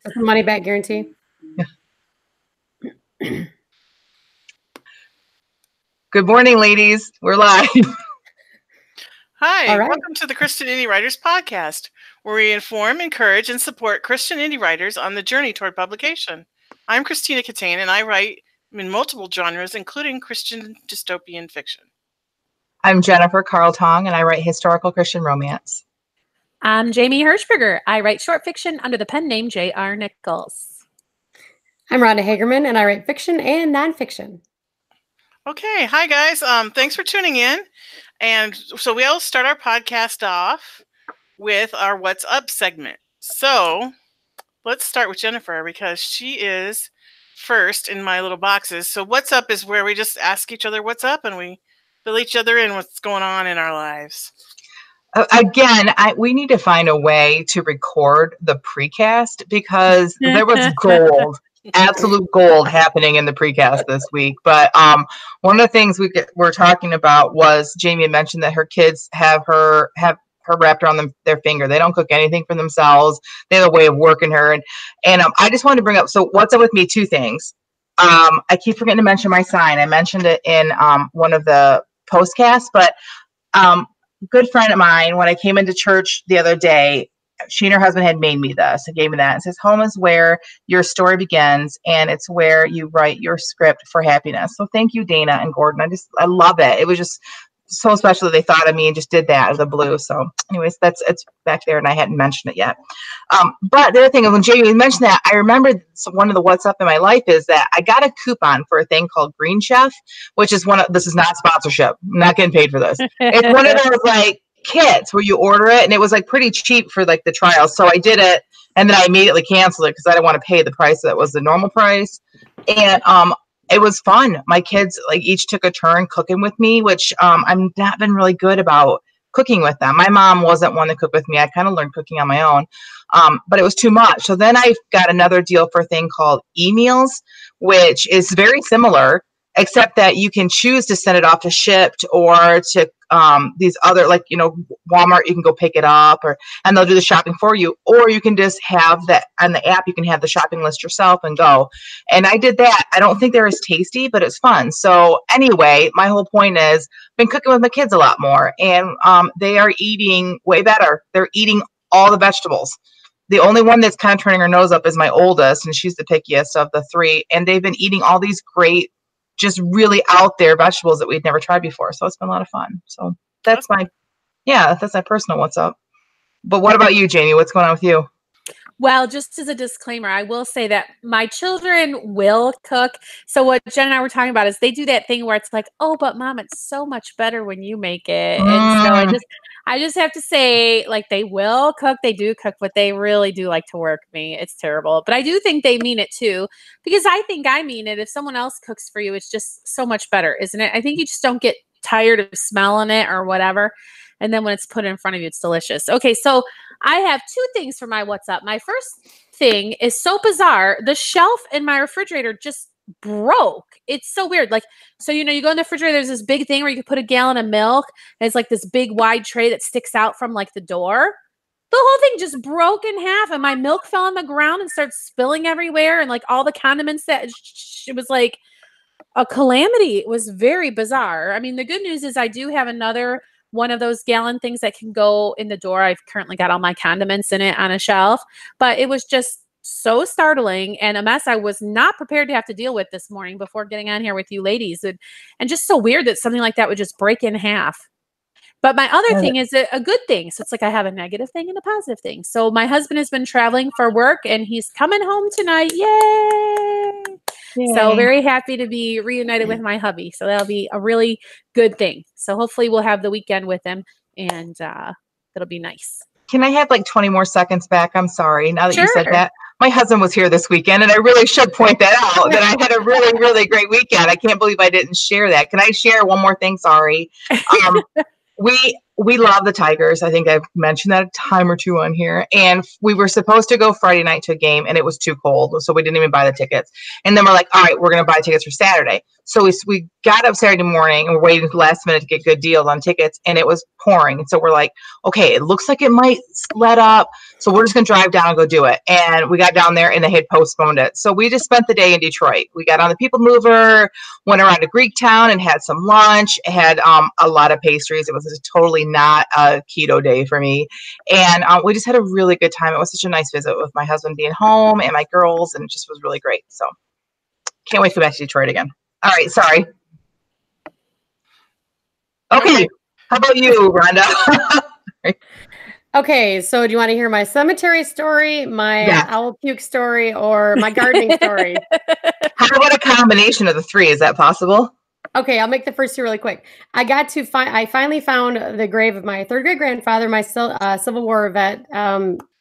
That's a money back guarantee. Good morning, ladies. We're live. Hi, All right. welcome to the Christian Indie Writers Podcast, where we inform, encourage, and support Christian indie writers on the journey toward publication. I'm Christina Catane, and I write in multiple genres, including Christian dystopian fiction. I'm Jennifer Carl Tong, and I write historical Christian romance. I'm Jamie Hirschberger. I write short fiction under the pen name J.R. Nichols. I'm Rhonda Hagerman, and I write fiction and nonfiction. Okay, hi guys. Thanks for tuning in. And so we'll start our podcast off with our What's Up segment. So let's start with Jennifer because she is first in my little boxes. So What's Up is where we just ask each other what's up and we fill each other in what's going on in our lives. Again, we need to find a way to record the precast because there was gold. Absolute gold happening in the precast this week. But one of the things we're talking about was Jamie had mentioned that her kids have her wrapped around their finger. They don't cook anything for themselves. They have a way of working her. And I just wanted to bring up, so what's up with me? Two things. I keep forgetting to mention my sign. I mentioned it in one of the postcasts, but good friend of mine, when I came into church the other day, she and her husband had made me this and gave me that. It says, home is where your story begins, and it's where you write your script for happiness. So thank you, Dana and Gordon. I love it. It was just so special that they thought of me and just did that out of the blue. So anyways, it's back there, and I hadn't mentioned it yet. But the other thing, when Jamie mentioned that, I remembered one of the what's up in my life is that I got a coupon for a thing called Green Chef, which is this is not sponsorship. I'm not getting paid for this. It's one of those like kits where you order it, and it was like pretty cheap for like the trial. So I did it, and then I immediately canceled it because I didn't want to pay the price that was the normal price. And it was fun. My kids like each took a turn cooking with me, which I've not been really good about cooking with them. My mom wasn't one to cook with me. I kind of learned cooking on my own, but it was too much. So then I got another deal for a thing called e-meals, which is very similar, except that you can choose to send it off to Shipt or to these other, like, Walmart, you can go pick it up and they'll do the shopping for you, or you can just have that on the app. You can have the shopping list yourself and go. And I did that. I don't think they're as tasty, but it's fun. So anyway, my whole point is I've been cooking with my kids a lot more, and they are eating way better. They're eating all the vegetables. The only one that's kind of turning her nose up is my oldest, and she's the pickiest of the three. And they've been eating all these great, just really out there vegetables that we'd never tried before. So it's been a lot of fun. So that's my personal what's up. But what about you, Jamie? What's going on with you? Well, just as a disclaimer, I will say that my children will cook. So what Jen and I were talking about is they do that thing where it's like, oh, but Mom, it's so much better when you make it. And so I just have to say, like, they will cook. They do cook, but they really do like to work me. It's terrible. But I do think they mean it too, because I think I mean it. If someone else cooks for you, it's just so much better, isn't it? I think you just don't get tired of smelling it or whatever. And then when it's put in front of you, it's delicious. Okay, so I have two things for my what's up. My first thing is so bizarre. The shelf in my refrigerator just broke. It's so weird. Like, so, you go in the refrigerator, there's this big thing where you can put a gallon of milk, and it's like this big wide tray that sticks out from like the door. The whole thing just broke in half, and my milk fell on the ground and started spilling everywhere, and like all the condiments it was like a calamity. It was very bizarre. I mean, the good news is I do have another one of those gallon things that can go in the door. I've currently got all my condiments in it on a shelf, but it was just so startling and a mess I was not prepared to have to deal with this morning before getting on here with you ladies. And just so weird that something like that would just break in half. But my other thing is a good thing. So it's like I have a negative thing and a positive thing. So my husband has been traveling for work and he's coming home tonight. Yay! So very happy to be reunited with my hubby. So that'll be a really good thing. So hopefully we'll have the weekend with him, and that'll be nice. Can I have like 20 more seconds back? I'm sorry. Now that you said that, my husband was here this weekend, and I really should point that out, that I had a really, really great weekend. I can't believe I didn't share that. Can I share one more thing? Sorry. we love the Tigers. I think I've mentioned that a time or two on here. And we were supposed to go Friday night to a game, and it was too cold, so we didn't even buy the tickets. And then we're like, all right, we're going to buy tickets for Saturday. So we got up Saturday morning, and we're waiting for the last minute to get good deals on tickets, and it was pouring. And so we're like, okay, it looks like it might let up, so we're just going to drive down and go do it. And we got down there, and they had postponed it. So we just spent the day in Detroit. We got on the People Mover, went around to Greektown and had some lunch, had a lot of pastries. It was totally not a keto day for me. And we just had a really good time. It was such a nice visit with my husband being home and my girls, and it just was really great. So can't wait to go back to Detroit again. All right, sorry. Okay, how about you, Rhonda? Okay, so do you want to hear my cemetery story, my Yes. owl puke story, or my gardening story? How about a combination of the three? Is that possible? Okay, I'll make the first two really quick. I finally found the grave of my third great grandfather, my Civil War vet,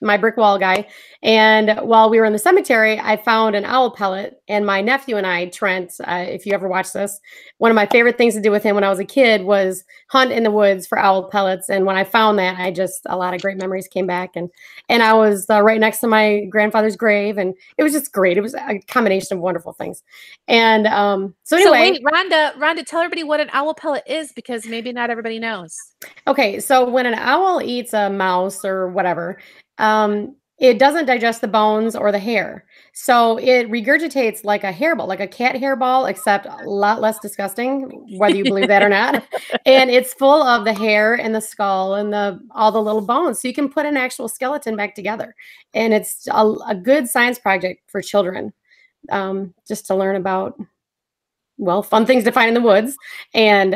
my brick wall guy. And while we were in the cemetery, I found an owl pellet. And my nephew and I, Trent, if you ever watch this, one of my favorite things to do with him when I was a kid was hunt in the woods for owl pellets. And when I found that, a lot of great memories came back. And I was right next to my grandfather's grave, and it was just great. It was a combination of wonderful things. And so anyway, wait, Rhonda, tell everybody what an owl pellet is, because maybe not everybody knows. okay, so when an owl eats a mouse or whatever, it doesn't digest the bones or the hair. So it regurgitates like a hairball, like a cat hairball, except a lot less disgusting, whether you believe that or not. And it's full of the hair and the skull and all the little bones. So you can put an actual skeleton back together. And it's a good science project for children, just to learn about, well, fun things to find in the woods and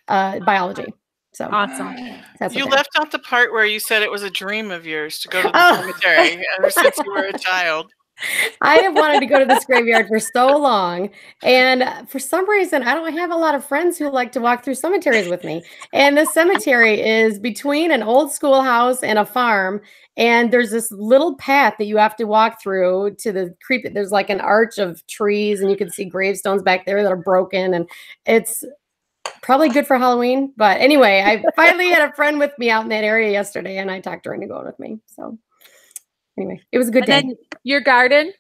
biology. So Awesome. that's You what that- left out the part where you said it was a dream of yours to go to the cemetery ever since you were a child. I have wanted to go to this graveyard for so long. And for some reason, I don't have a lot of friends who like to walk through cemeteries with me. And the cemetery is between an old schoolhouse and a farm. And there's this little path that you have to walk through to the creek. There's like an arch of trees, and you can see gravestones back there that are broken. And it's probably good for Halloween. But anyway, I finally had a friend with me out in that area yesterday, and I talked her into going with me. So anyway, it was a good day. And then your garden?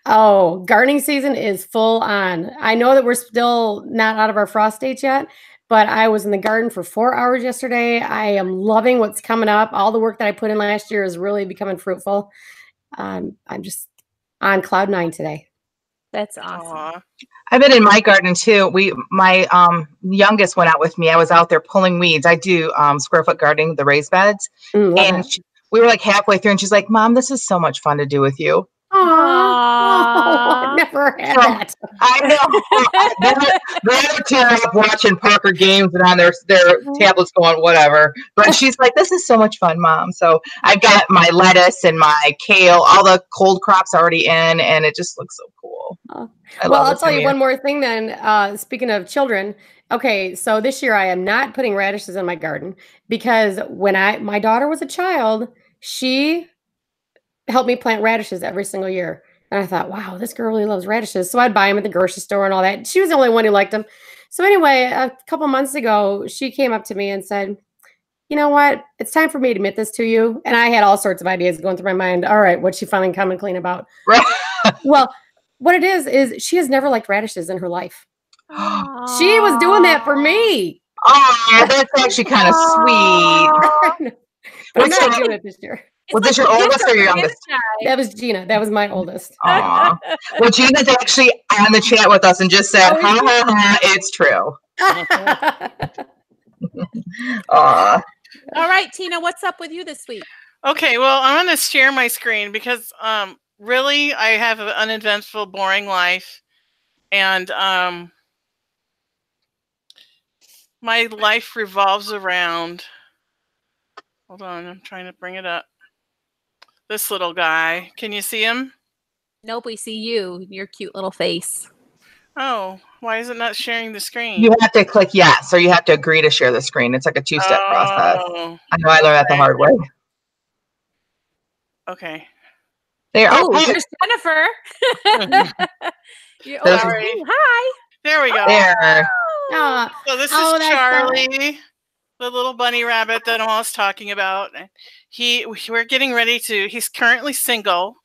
Oh, gardening season is full on. I know that we're still not out of our frost stage yet, but I was in the garden for 4 hours yesterday. I am loving what's coming up. All the work that I put in last year is really becoming fruitful. I'm just on cloud 9 today. That's awesome. Aw. I've been in my garden too. My youngest went out with me. I was out there pulling weeds. I do square foot gardening, the raised beds. Love And it. we were like halfway through, and she's like, "Mom, this is so much fun to do with you." Aw. Oh, I've never had So, that. I know. They're tearing up watching Parker games and on their tablets going whatever. But she's like, "This is so much fun, Mom." So I've got my lettuce and my kale, all the cold crops already in, and it just looks so cool. Oh. I Well, love I'll this tell time you of one year. more thing then. Speaking of children, okay, so this year I am not putting radishes in my garden because when my daughter was a child, she helped me plant radishes every single year. And I thought, wow, this girl really loves radishes. So I'd buy them at the grocery store and all that. She was the only one who liked them. So anyway, a couple months ago, she came up to me and said, "You know what? It's time for me to admit this to you." And I had all sorts of ideas going through my mind. All right, what's she finally come and clean about? Right. Well, what it is she has never liked radishes in her life. She was doing that for me. Oh, that's actually kind of sweet. But I'm What's not your- doing it this year. Was this your oldest or your youngest? That was Gina. That was my oldest. Aw. Well, Gina's actually on the chat with us and just said, "Ha ha ha, it's true." Aw. All right, Tina, what's up with you this week? Okay, well, I'm going to share my screen because really I have an uneventful, boring life. And my life revolves around, hold on, I'm trying to bring it up. This little guy. Can you see him? Nope, we see you, your cute little face. Oh, why is it not sharing the screen? You have to click yes, or you have to agree to share the screen. It's like a two-step process. Oh, I know I learned that the hard way. okay. There. Oh, Oh, there's Jennifer. There's- Hi. There we go. there. Aw, So this Oh, is that's so- Charlie. the little bunny rabbit that I'm always talking about. We're getting ready to. He's currently single.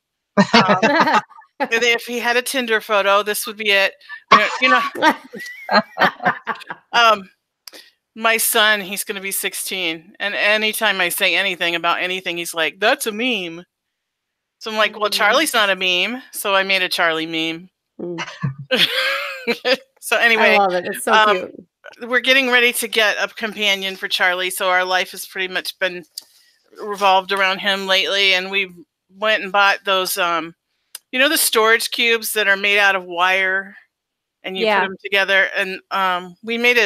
If he had a Tinder photo, this would be it. You know, my son, he's going to be 16, and anytime I say anything about anything, he's like, "That's a meme." So I'm like, "Well, Charlie's not a meme," so I made a Charlie meme. So anyway, I love it. It's so cute. We're getting ready to get a companion for Charlie, so our life has pretty much been revolved around him lately, and we went and bought those the storage cubes that are made out of wire, and you put them together, and we made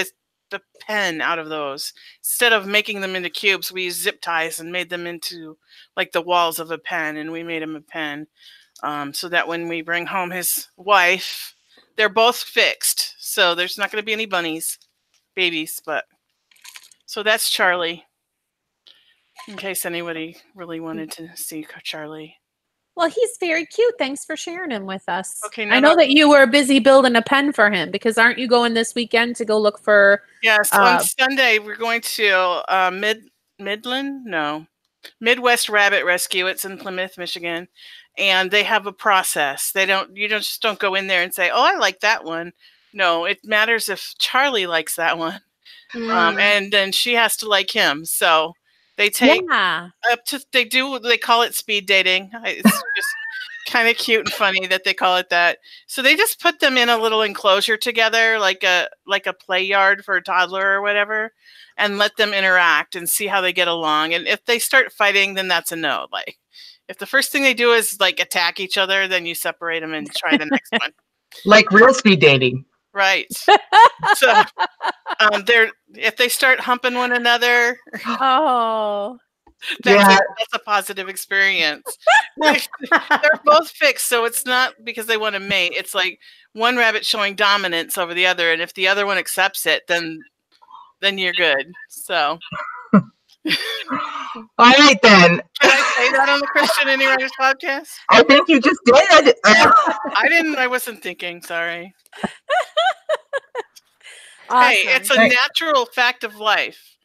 the pen out of those. Instead of making them into cubes, we used zip ties and made them into like the walls of a pen, and we made him a pen so that when we bring home his wife, they're both fixed, so there's not going to be any babies, but so that's Charlie, in case anybody really wanted to see Charlie. Well, he's very cute. Thanks for sharing him with us. Okay, I know that you were busy building a pen for him, because aren't you going this weekend to go look for? Yes, on Sunday we're going to Midwest Rabbit Rescue. It's in Plymouth, Michigan, and they have a process. You just don't go in there and say, "Oh, I like that one." No, it matters if Charlie likes that one, and then she has to like him. So they take they call it speed dating. It's just kind of cute and funny that they call it that. So they just put them in a little enclosure together, like a play yard for a toddler or whatever, and let them interact and see how they get along. And if they start fighting, then that's a no. Like if the first thing they do is like attack each other, then you separate them and try the next one. Like real speed dating. Right. So if they start humping one another, that's a positive experience. They're both fixed, so it's not because they want to mate. It's like one rabbit showing dominance over the other, and if the other one accepts it, then you're good. So all right then. Can I say that on the Christian Indie Writers podcast? I think you just did. I didn't. I wasn't thinking. Sorry. Awesome. Hey, it's a natural fact of life.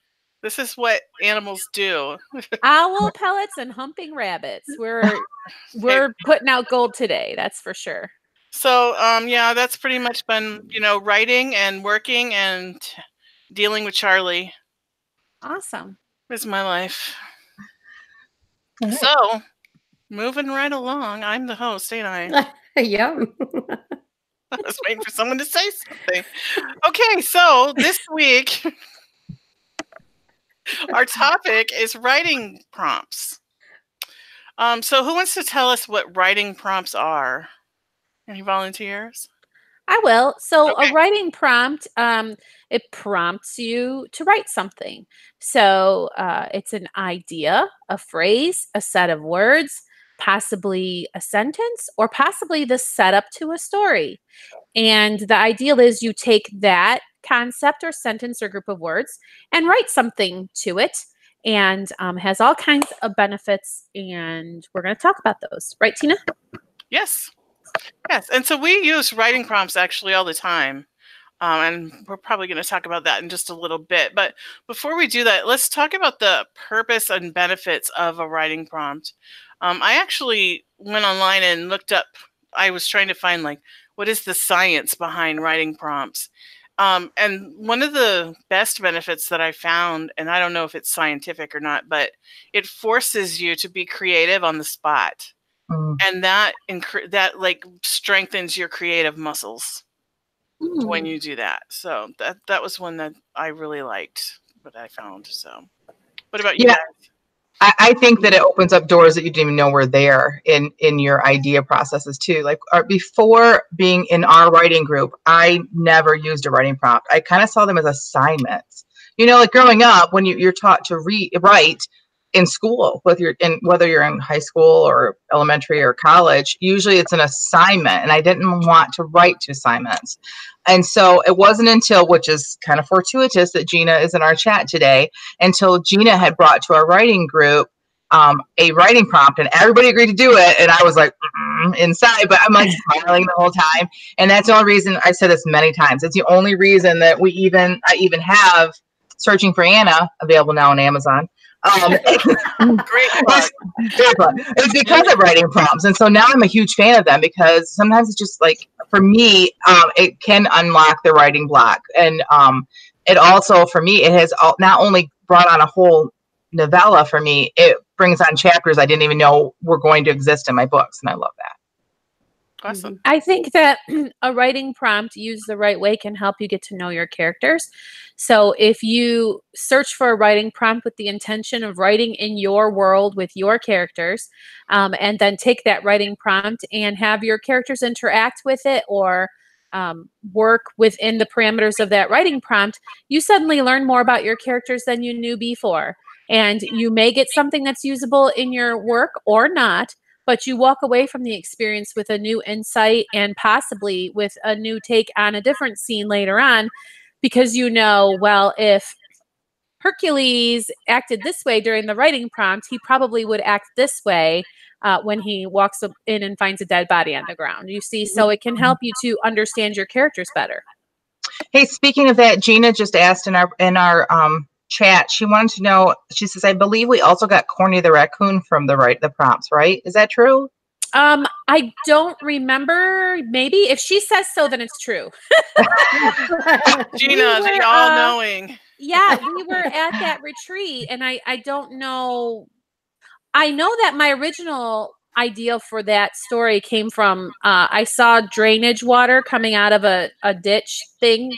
This is what animals do. Owl pellets and humping rabbits. We're putting out gold today. That's for sure. So, that's pretty much been, writing and working and dealing with Charlie. Awesome. Is my life. So, moving right along. I'm the host, ain't I? Yeah. I was waiting for someone to say something. Okay, so this week, our topic is writing prompts. So who wants to tell us what writing prompts are? Any volunteers? I will. So a writing prompt, it prompts you to write something. So it's an idea, a phrase, a set of words, possibly a sentence, or possibly the setup to a story. And the ideal is you take that concept or sentence or group of words and write something to it, and has all kinds of benefits. And we're going to talk about those. Right, Tina? Yes. And so we use writing prompts actually all the time. And we're probably going to talk about that in just a little bit. But before we do that, let's talk about the purpose and benefits of a writing prompt. I actually went online and looked up. I was trying to find what is the science behind writing prompts. And one of the best benefits that I found, and I don't know if it's scientific or not, but it forces you to be creative on the spot. And that strengthens your creative muscles when you do that. So that was one that I really liked, what I found. So what about you guys? I think that it opens up doors that you didn't even know were there in your idea processes too. Like before being in our writing group, I never used a writing prompt. I kind of saw them as assignments. Like growing up, when you're taught to write in school, whether you're in high school or elementary or college, usually it's an assignment, and I didn't want to write to assignments. And so it wasn't until, which is kind of fortuitous that Gina is in our chat today, until Gina had brought to our writing group a writing prompt, and everybody agreed to do it. And I was like inside, but I'm like smiling the whole time. And that's the only reason, I've said this many times, it's the only reason that I even have Searching for Anna, available now on Amazon. Great plug. It's because of writing prompts. And so now I'm a huge fan of them because sometimes it's just like, for me, it can unlock the writing block. And it also, for me, it has not only brought on a whole novella for me, it brings on chapters I didn't even know were going to exist in my books. And I love that. Awesome. I think that a writing prompt used the right way can help you get to know your characters. So if you search for a writing prompt with the intention of writing in your world with your characters, and then take that writing prompt and have your characters interact with it or work within the parameters of that writing prompt, you suddenly learn more about your characters than you knew before. And you may get something that's usable in your work or not, but you walk away from the experience with a new insight and possibly with a new take on a different scene later on, because you know, well, if Hercules acted this way during the writing prompt, he probably would act this way when he walks in and finds a dead body on the ground. You see, so it can help you to understand your characters better. Hey, speaking of that, Gina just asked in our chat, she wanted to know, she says, I believe we also got Corny the raccoon from the prompts, right? Is that true? I don't remember. Maybe if she says so, then it's true. Gina, the all-knowing. Yeah, we were at that retreat, and I don't know. I know that my original idea for that story came from I saw drainage water coming out of a ditch thing.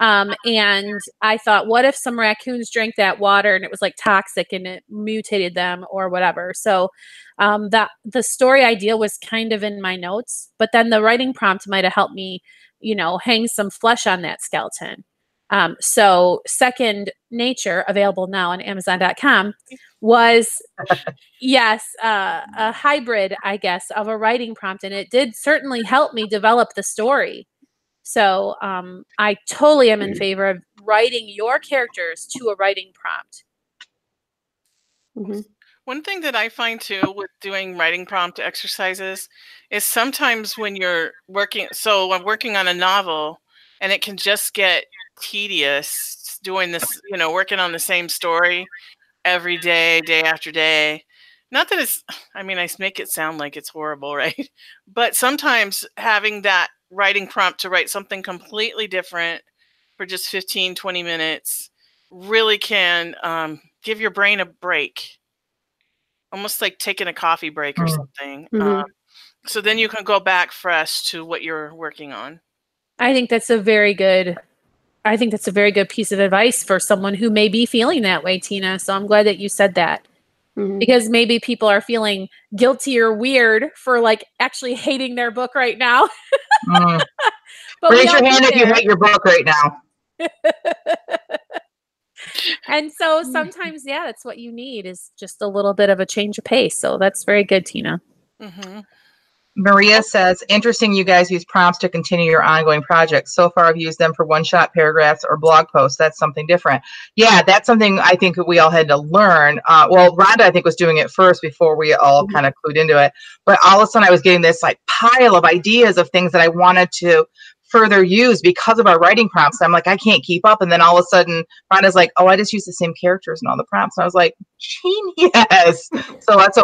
And I thought, what if some raccoons drank that water and it was like toxic and it mutated them or whatever? So that the story idea was kind of in my notes, but then the writing prompt might have helped me, hang some flesh on that skeleton. So Second Nature, available now on Amazon.com, was, yes, a hybrid, I guess, of a writing prompt. And it did certainly help me develop the story. So I totally am in favor of writing your characters to a writing prompt. Mm-hmm. One thing that I find too with doing writing prompt exercises is sometimes when you're working, so I'm working on a novel and it can just get tedious doing this, working on the same story every day, day after day. Not that it's, I make it sound like it's horrible, right? But sometimes having that writing prompt to write something completely different for just 15, 20 minutes really can give your brain a break. Almost like taking a coffee break or something. Mm-hmm. So then you can go back fresh to what you're working on. I think that's a very good piece of advice for someone who may be feeling that way, Tina. So I'm glad that you said that. Mm-hmm. Because maybe people are feeling guilty or weird for actually hating their book right now. But raise your hand if you hate your book right now. And so sometimes, that's what you need is just a little bit of a change of pace. So that's very good, Tina. Mm-hmm. Maria says, interesting you guys use prompts to continue your ongoing projects. So far, I've used them for one-shot paragraphs or blog posts. That's something different. Yeah, that's something I think we all had to learn. Well, Rhonda, I think, was doing it first before we all kind of clued into it. But all of a sudden, I was getting this pile of ideas of things that I wanted to further use because of our writing prompts. I'm like, I can't keep up. And then all of a sudden, Rhonda's like, oh, I just use the same characters in all the prompts. And I was like, genius. So that's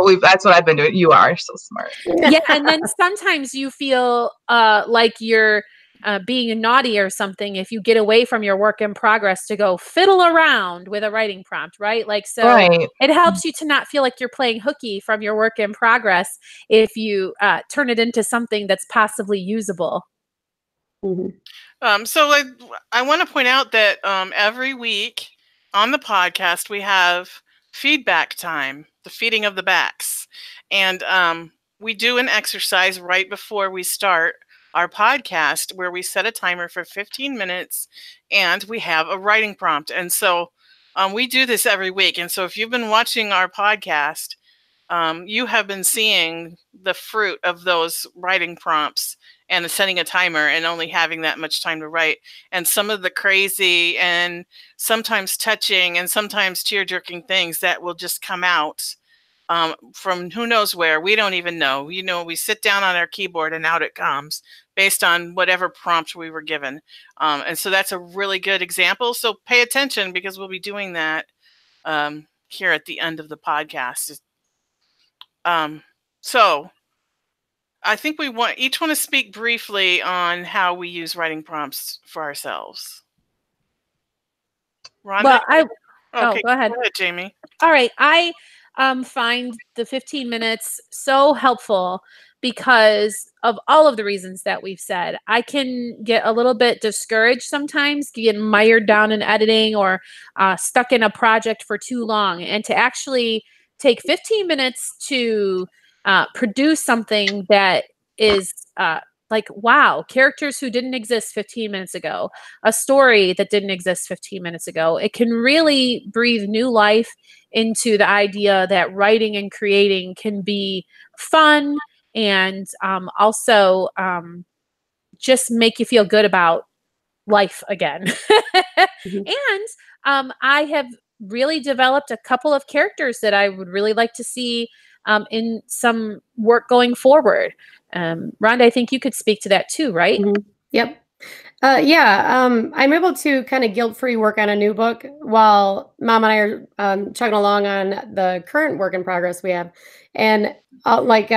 what I've been doing. You are so smart. Yeah. And then sometimes you feel like you're being naughty or something if you get away from your work in progress to go fiddle around with a writing prompt, right? Right. It helps you to not feel like you're playing hooky from your work in progress if you turn it into something that's possibly usable. Mm-hmm. So I want to point out that every week on the podcast, we have feedback time, the feeding of the backs. And we do an exercise right before we start our podcast where we set a timer for 15 minutes and we have a writing prompt. And so we do this every week. And so if you've been watching our podcast, you have been seeing the fruit of those writing prompts and setting a timer and only having that much time to write. And some of the crazy and sometimes touching and sometimes tear-jerking things that will just come out from who knows where. We don't even know. We sit down on our keyboard and out it comes based on whatever prompt we were given. And so that's a really good example. So pay attention, because we'll be doing that here at the end of the podcast. So I think we each want to speak briefly on how we use writing prompts for ourselves. Rhonda? Well, go ahead. Go ahead, Jamie. All right. I find the 15 minutes so helpful because of all of the reasons that we've said. I can get a little bit discouraged sometimes, get mired down in editing or stuck in a project for too long. And to actually take 15 minutes to produce something that is like, wow, characters who didn't exist 15 minutes ago, a story that didn't exist 15 minutes ago. It can really breathe new life into the idea that writing and creating can be fun and also just make you feel good about life again. And I have really developed a couple of characters that I would really like to see in some work going forward. Rhonda, I think you could speak to that too, right? Mm-hmm. Yep. I'm able to kind of guilt-free work on a new book while Mom and I are chugging along on the current work in progress we have. And like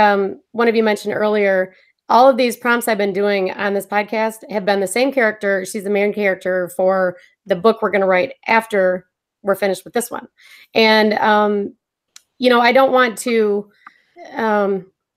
one of you mentioned earlier, all of these prompts I've been doing on this podcast have been the same character. She's the main character for the book we're going to write after we're finished with this one. And, I don't want to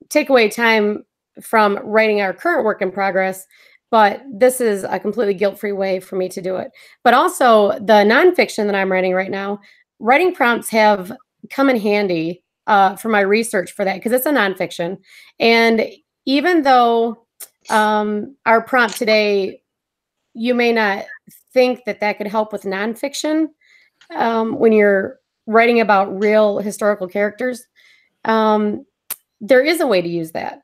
take away time from writing our current work in progress, but this is a completely guilt-free way for me to do it. But also the nonfiction that I'm writing right now, writing prompts have come in handy for my research for that, because it's a nonfiction. And even though our prompt today, you may not think that could help with nonfiction when you're writing about real historical characters, there is a way to use that.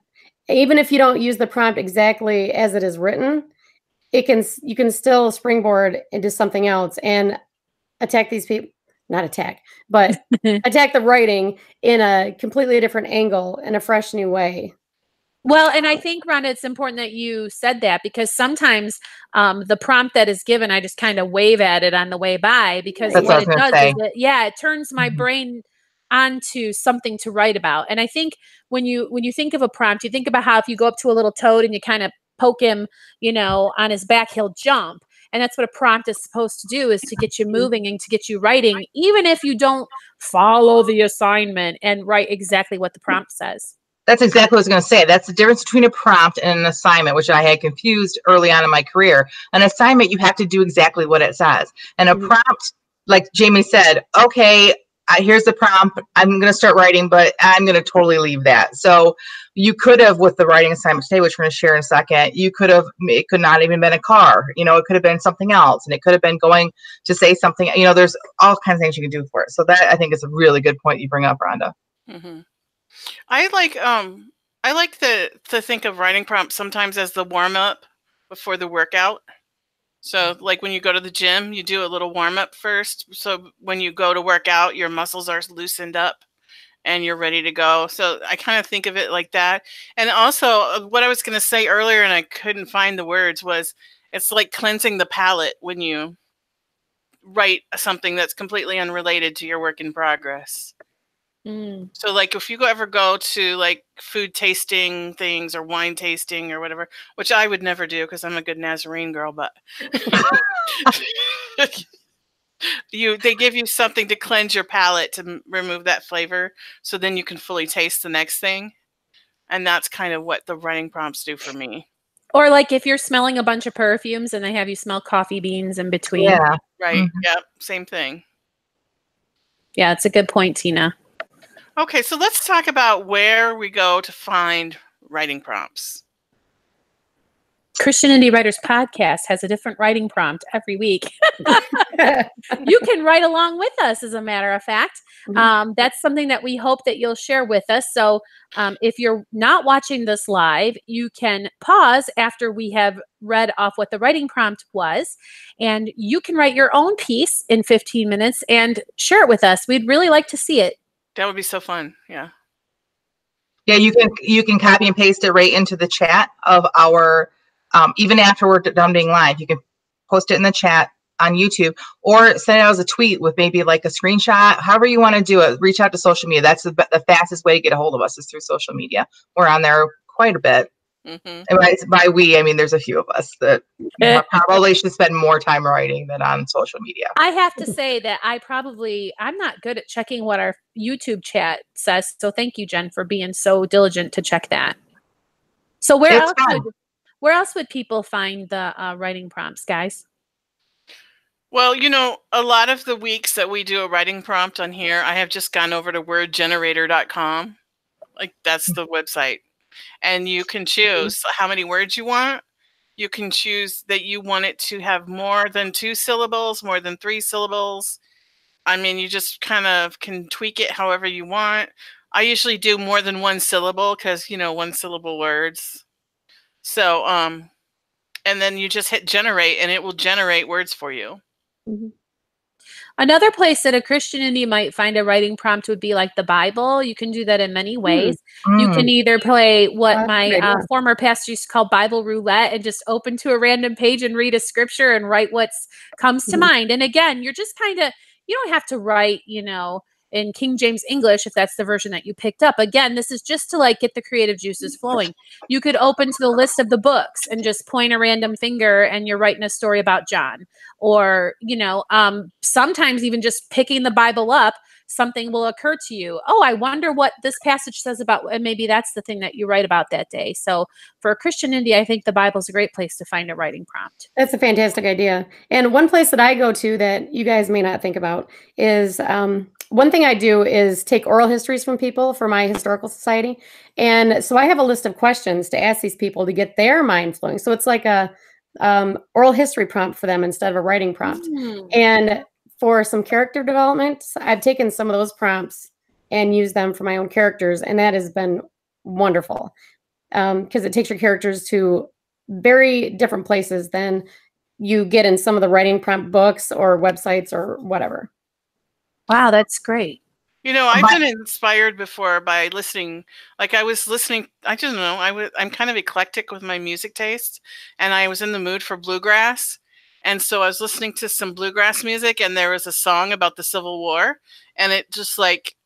Even if you don't use the prompt exactly as it is written, you can still springboard into something else and attack these people, not attack, but attack the writing in a completely different angle, in a fresh new way. Well, and I think, Rhonda, it's important that you said that, because sometimes the prompt that is given, I just kind of wave at it on the way by, because what it does is it turns my brain onto something to write about. And I think when you think of a prompt, you think about how if you go up to a little toad and you kind of poke him, on his back, he'll jump. And that's what a prompt is supposed to do, is to get you moving and to get you writing, even if you don't follow the assignment and write exactly what the prompt says. That's exactly what I was going to say. That's the difference between a prompt and an assignment, which I had confused early on in my career. An assignment, you have to do exactly what it says. And a prompt, like Jamie said, okay, here's the prompt. I'm going to start writing, but I'm going to totally leave that. So you could have, with the writing assignment today, which we're going to share in a second, it could not even been a car. It could have been something else. And it could have been going to say something. There's all kinds of things you can do for it. So that, I think, is a really good point you bring up, Rhonda. Mm-hmm. I like to think of writing prompts sometimes as the warm up before the workout. So like when you go to the gym, you do a little warm up first. So when you go to work out, your muscles are loosened up and you're ready to go. So I kind of think of it like that. And also what I was going to say earlier, and I couldn't find the words, was it's like cleansing the palate when you write something that's completely unrelated to your work in progress. So like if you ever go to like food tasting things or wine tasting or whatever, which I would never do because I'm a good Nazarene girl, but they give you something to cleanse your palate to remove that flavor, so then you can fully taste the next thing. And that's kind of what the writing prompts do for me. Or like if you're smelling a bunch of perfumes and they have you smell coffee beans in between. Yeah. Right. Mm-hmm. Yeah. Same thing. Yeah, it's a good point, Tina. Okay, so let's talk about where we go to find writing prompts. Christian Indie Writers Podcast has a different writing prompt every week. You can write along with us, as a matter of fact. That's something that we hope that you'll share with us. So if you're not watching this live, you can pause after we have read off what the writing prompt was, and you can write your own piece in 15 minutes and share it with us. We'd really like to see it. That would be so fun. Yeah. Yeah, you can copy and paste it right into the chat of our, even after we're done being live, you can post it in the chat on YouTube or send it as a tweet with maybe like a screenshot, however you want to do it. Reach out to social media. That's the fastest way to get a hold of us is through social media. We're on there quite a bit. And by we, I mean, there's a few of us that probably should spend more time writing than on social media. I have to say that I'm not good at checking what our YouTube chat says. So thank you, Jen, for being so diligent to check that. So where else would people find the writing prompts, guys? Well, a lot of the weeks that we do a writing prompt on here, I have just gone over to wordgenerator.com. Like that's the website. And you can choose how many words you want. You can choose that you want it to have more than 2 syllables, more than 3 syllables. I mean, you just kind of can tweak it however you want. I usually do more than 1 syllable because, 1 syllable words. So, and then you just hit generate and it will generate words for you. Mm-hmm. Another place that a Christian indie might find a writing prompt would be like the Bible. You can do that in many ways. You can either play what my former pastor used to call Bible roulette and just open to a random page and read a scripture and write what comes to mind. And again, you're just you don't have to write, in King James English, if that's the version that you picked up. Again, this is just to get the creative juices flowing. You could open to the list of the books and just point a random finger and you're writing a story about John. Or, sometimes even just picking the Bible up, something will occur to you. Oh, I wonder what this passage says about, and maybe that's the thing that you write about that day. So for a Christian indie, I think the Bible is a great place to find a writing prompt. That's a fantastic idea. And one place that I go to that you guys may not think about is, one thing I do is take oral histories from people for my historical society. And so I have a list of questions to ask these people to get their mind flowing. So it's like a oral history prompt for them instead of a writing prompt. And for some character development, I've taken some of those prompts and used them for my own characters. And that has been wonderful because it takes your characters to very different places than you get in some of the writing prompt books or websites or whatever. Wow, that's great. I've been inspired before by listening. Like I was listening, I don't know, I'm kind of eclectic with my music taste, and I was in the mood for bluegrass. And so I was listening to some bluegrass music, and there was a song about the Civil War. And it just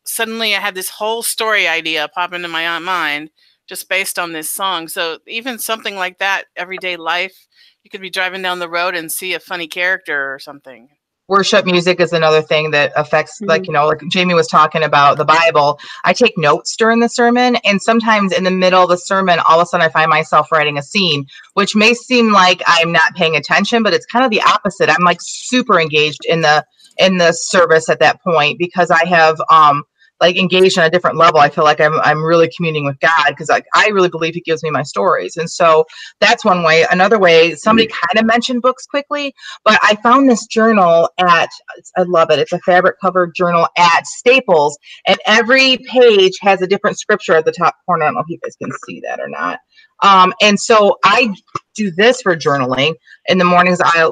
suddenly I had this whole story idea pop into my own mind just based on this song. So even something like that, everyday life, you could be driving down the road and see a funny character or something. Worship music is another thing that affects, like Jamie was talking about the Bible. I take notes during the sermon, and sometimes in the middle of the sermon, all of a sudden I find myself writing a scene, which may seem like I'm not paying attention, but it's kind of the opposite. I'm super engaged in the service at that point because I have engaged on a different level. I feel like I'm really communing with God because I really believe He gives me my stories. And so that's one way. Another way, somebody kind of mentioned books quickly, but I found this journal I love it. It's a fabric covered journal at Staples, and every page has a different scripture at the top corner. I don't know if you guys can see that or not. And so I do this for journaling. In the mornings, I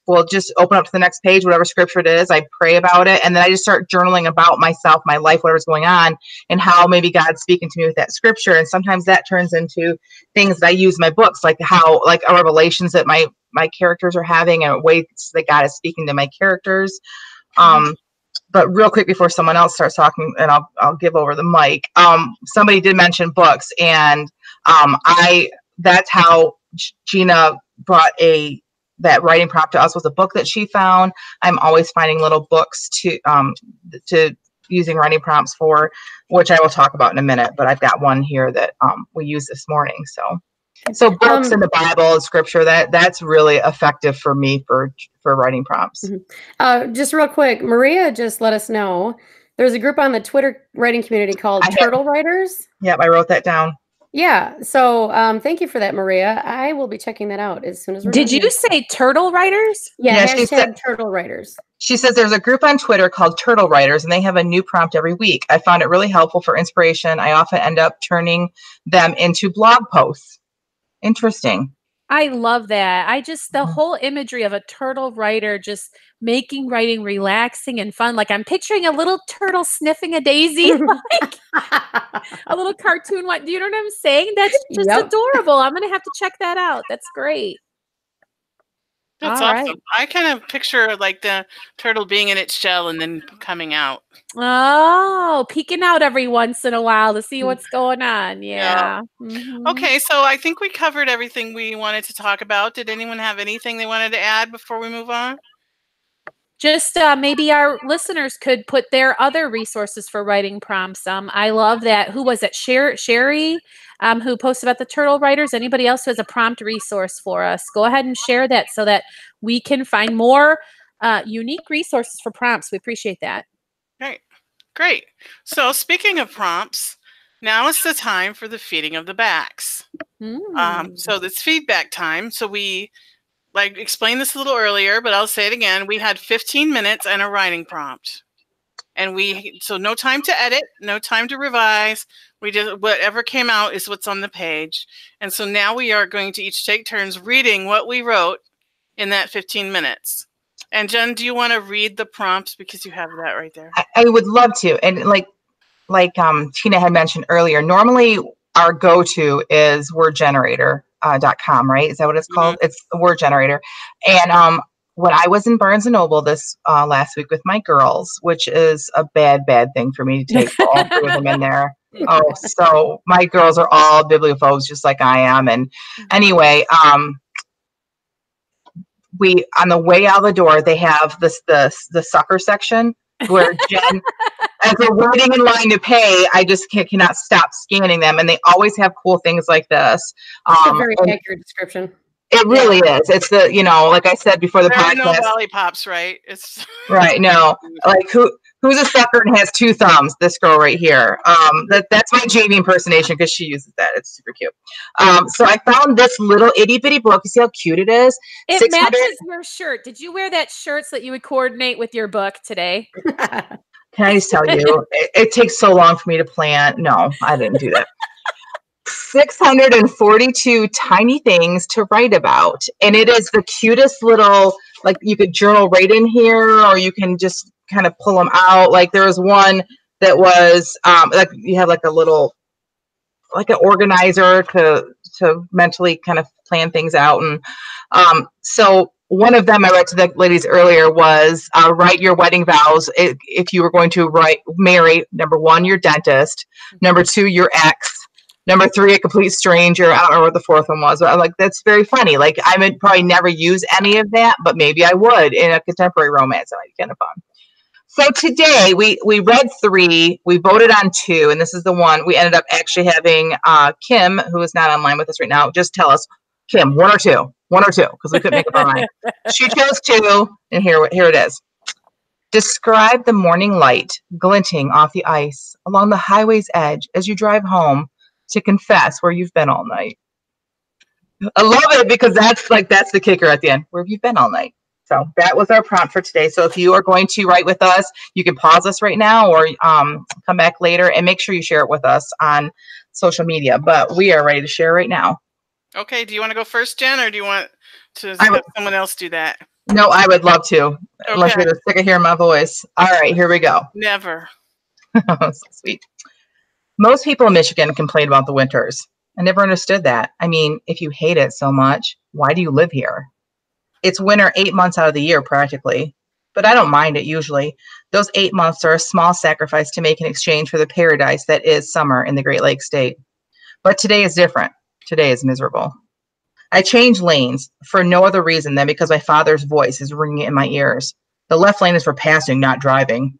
will just open up to the next page, whatever scripture it is. I pray about it, and then I just start journaling about myself, my life, whatever's going on, and how maybe God's speaking to me with that scripture. And sometimes that turns into things that I use in my books, like revelations that my characters are having, and ways that God is speaking to my characters. But real quick before someone else starts talking, and I'll give over the mic. Somebody did mention books, and that's how Gina brought that writing prompt to us, was a book that she found. I'm always finding little books to using writing prompts for, which I will talk about in a minute. But I've got one here that we used this morning. So books in the Bible and scripture, that's really effective for me for writing prompts. Just real quick, Maria just let us know there's a group on the Twitter writing community called Turtle Writers. Yep, I wrote that down. Yeah. So thank you for that, Maria. I will be checking that out as soon as we're Did you say Turtle Writers? Yeah, she said Turtle Writers. She says there's a group on Twitter called Turtle Writers, and they have a new prompt every week. I found it really helpful for inspiration. I often end up turning them into blog posts. Interesting. I love that. The whole imagery of a turtle writer just making writing relaxing and fun. Like I'm picturing a little turtle sniffing a daisy, like a little cartoon. What do you know what I'm saying? That's just adorable. I'm going to have to check that out. That's great. That's All awesome. right. I kind of picture like the turtle being in its shell and then coming out. Oh, peeking out every once in a while to see what's going on. Yeah. Okay, so I think we covered everything we wanted to talk about. Did anyone have anything they wanted to add before we move on? Just maybe our listeners could put their other resources for writing prompts. I love that. Who was it? Sherry, who posted about the turtle writers. Anybody else who has a prompt resource for us? Go ahead and share that so that we can find more unique resources for prompts. We appreciate that. Great. So speaking of prompts, now is the time for the feeding of the backs. So it's feedback time. So we explained this a little earlier, but I'll say it again. We had 15 minutes and a writing prompt. And so no time to edit, no time to revise. We just, whatever came out is what's on the page. And so now we are going to each take turns reading what we wrote in that 15 minutes. And Jen, do you want to read the prompts because you have that right there? I would love to. And like Tina had mentioned earlier, normally our go-to is wordgenerator.com, right? Is that what it's called? Mm-hmm. It's the word generator. And when I was in Barnes & Noble this last week with my girls, which is a bad thing for me to take all three of them in there. Oh, so my girls are all bibliophobes just like I am. And anyway, we, on the way out the door, they have the sucker section where Jen, as we're waiting in line to pay, I just cannot stop scanning them. And they always have cool things like this. It's a very accurate description. It really is. It's the, like I said before the podcast. There are no lollipops, right? It's right. No, like who's a sucker and has two thumbs? This girl right here. That's my Jamie impersonation because she uses that. It's super cute. So I found this little itty bitty book. You see how cute it is? It matches your shirt. Did you wear that shirt so that you would coordinate with your book today? Can I just tell you, it takes so long for me to plan. No, I didn't do that. 642 tiny things to write about. And it is the cutest little, like you could journal right in here, or you can just kind of pull them out. Like there was one that was like you have like a little, like an organizer to mentally kind of plan things out. And so one of them I read to the ladies earlier was write your wedding vows. If you were going to marry, number one, your dentist, number two, your ex, number three, a complete stranger. I don't know what the fourth one was, but I'm like, that's very funny. Like I would probably never use any of that, but maybe I would in a contemporary romance. That might be kind of fun. So today we read 3, we voted on 2, and this is the one we ended up actually having Kim, who is not online with us right now, just tell us, Kim, 1 or 2, because we couldn't make up our mind. She chose 2, and here it is. Describe the morning light glinting off the ice along the highway's edge as you drive home to confess where you've been all night. I love it because that's the kicker at the end. Where have you been all night? So that was our prompt for today. So if you are going to write with us, you can pause us right now or come back later and make sure you share it with us on social media. But we are ready to share right now. Okay. Do you want to go first, Jen, or do you want to have someone else do that? No, I would love to. Okay. Unless you're sick of hearing my voice. All right, here we go. Never. So sweet. Most people in Michigan complain about the winters. I never understood that. I mean, if you hate it so much, why do you live here? It's winter 8 months out of the year, practically. But I don't mind it usually. Those 8 months are a small sacrifice to make in exchange for the paradise that is summer in the Great Lakes state. But today is different. Today is miserable. I changed lanes for no other reason than because my father's voice is ringing in my ears. The left lane is for passing, not driving.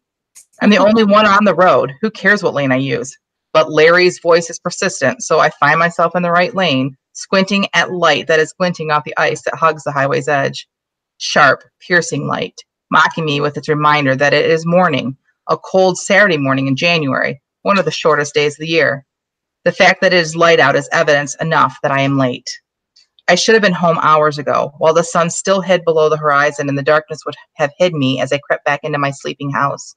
I'm the only one on the road. Who cares what lane I use? But Larry's voice is persistent, so I find myself in the right lane, squinting at light that is glinting off the ice that hugs the highway's edge. Sharp, piercing light, mocking me with its reminder that it is morning, a cold Saturday morning in January, one of the shortest days of the year. The fact that it is light out is evidence enough that I am late. I should have been home hours ago, while the sun still hid below the horizon and the darkness would have hid me as I crept back into my sleeping house.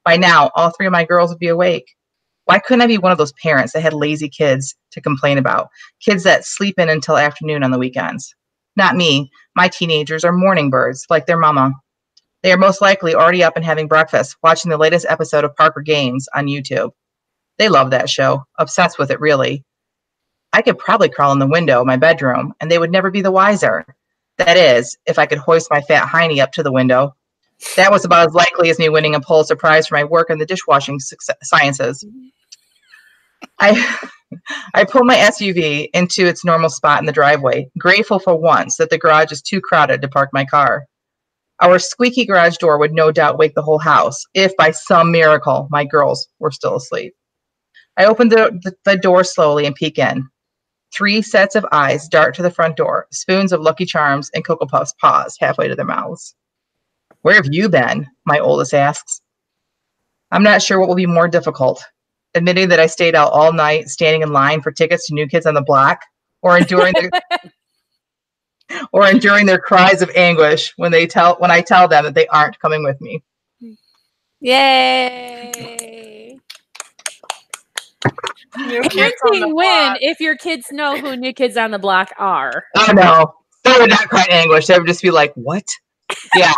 By now, all 3 of my girls would be awake. Why couldn't I be one of those parents that had lazy kids to complain about? Kids that sleep in until afternoon on the weekends. Not me. My teenagers are morning birds, like their mama. They are most likely already up and having breakfast, watching the latest episode of Parker Games on YouTube. They love that show, obsessed with it, really. I could probably crawl in the window of my bedroom, and they would never be the wiser. That is, if I could hoist my fat hiney up to the window. That was about as likely as me winning a Pulitzer Prize for my work in the dishwashing sciences. I pull my SUV into its normal spot in the driveway, grateful for once that the garage is too crowded to park my car. Our squeaky garage door would no doubt wake the whole house if, by some miracle, my girls were still asleep. I open the door slowly and peek in. 3 sets of eyes dart to the front door, spoons of Lucky Charms and Cocoa Puffs pause halfway to their mouths. Where have you been? My oldest asks. I'm not sure what will be more difficult, admitting that I stayed out all night standing in line for tickets to New Kids on the Block, or enduring their cries of anguish when I tell them that they aren't coming with me. Yay! Parenting win if your kids know who New Kids on the Block are. I know. They would not cry in anguish. They would just be like, what? Yeah.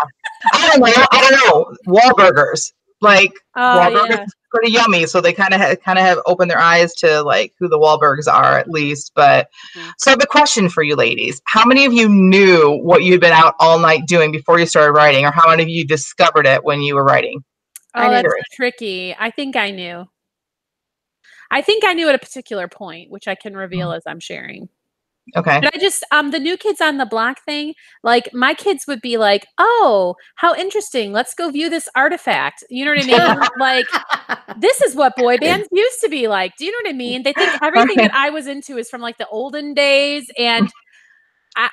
I don't know. Wahlburgers. Like, Wahlburgers is pretty yummy. So they kind of have opened their eyes to like who the Wahlbergs are at least. But so I have a question for you ladies. How many of you knew what you'd been out all night doing before you started writing? Or how many of you discovered it when you were writing? Oh, that's tricky. I think I knew. I think I knew at a particular point, which I can reveal as I'm sharing. Okay. But I just, the New Kids on the Block thing, like my kids would be like, oh, how interesting. Let's go view this artifact. You know what I mean? Like, this is what boy bands used to be like. Do you know what I mean? They think everything that I was into is from like the olden days. And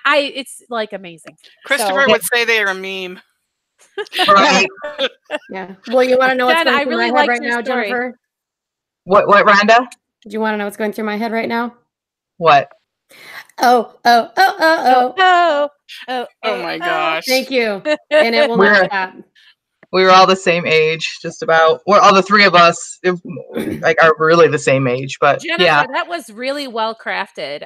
it's like amazing. Christopher would say they are a meme. Right. Yeah. Well, you want to know what's Jen, going through my head right now, story. Jennifer? What, Rhonda? Do you want to know what's going through my head right now? What? Oh my gosh. Thank you. And it will not stop. We were all the same age, just about. Well, all the 3 of us like are really the same age, but Jennifer, yeah, that was really well crafted.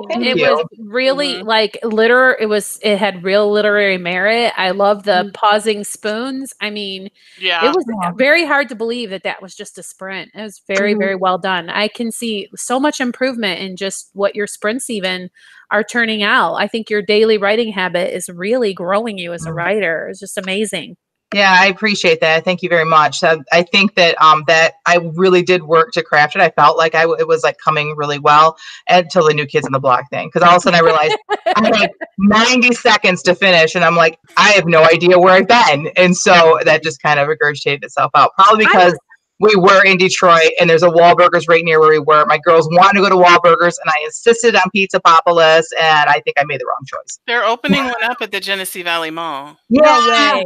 Thank you. Was really like it had real literary merit. I love the pausing spoons. I mean, it was very hard to believe that was just a sprint. It was very, very well done. I can see so much improvement in just what your sprints even are turning out. I think your daily writing habit is really growing you as a writer. It's just amazing. Yeah, I appreciate that. Thank you very much. I think that that I really did work to craft it. I felt like it was like coming really well until the New Kids on the Block thing. Because all of a sudden I realized I had 90 seconds to finish, and I'm like, I have no idea where I've been. And so that just kind of regurgitated itself out. Probably because we were in Detroit, and there's a Wahlburgers right near where we were. My girls wanted to go to Wahlburgers, and I insisted on Pizza Papalas, and I think I made the wrong choice. They're opening one up at the Genesee Valley Mall. Yeah.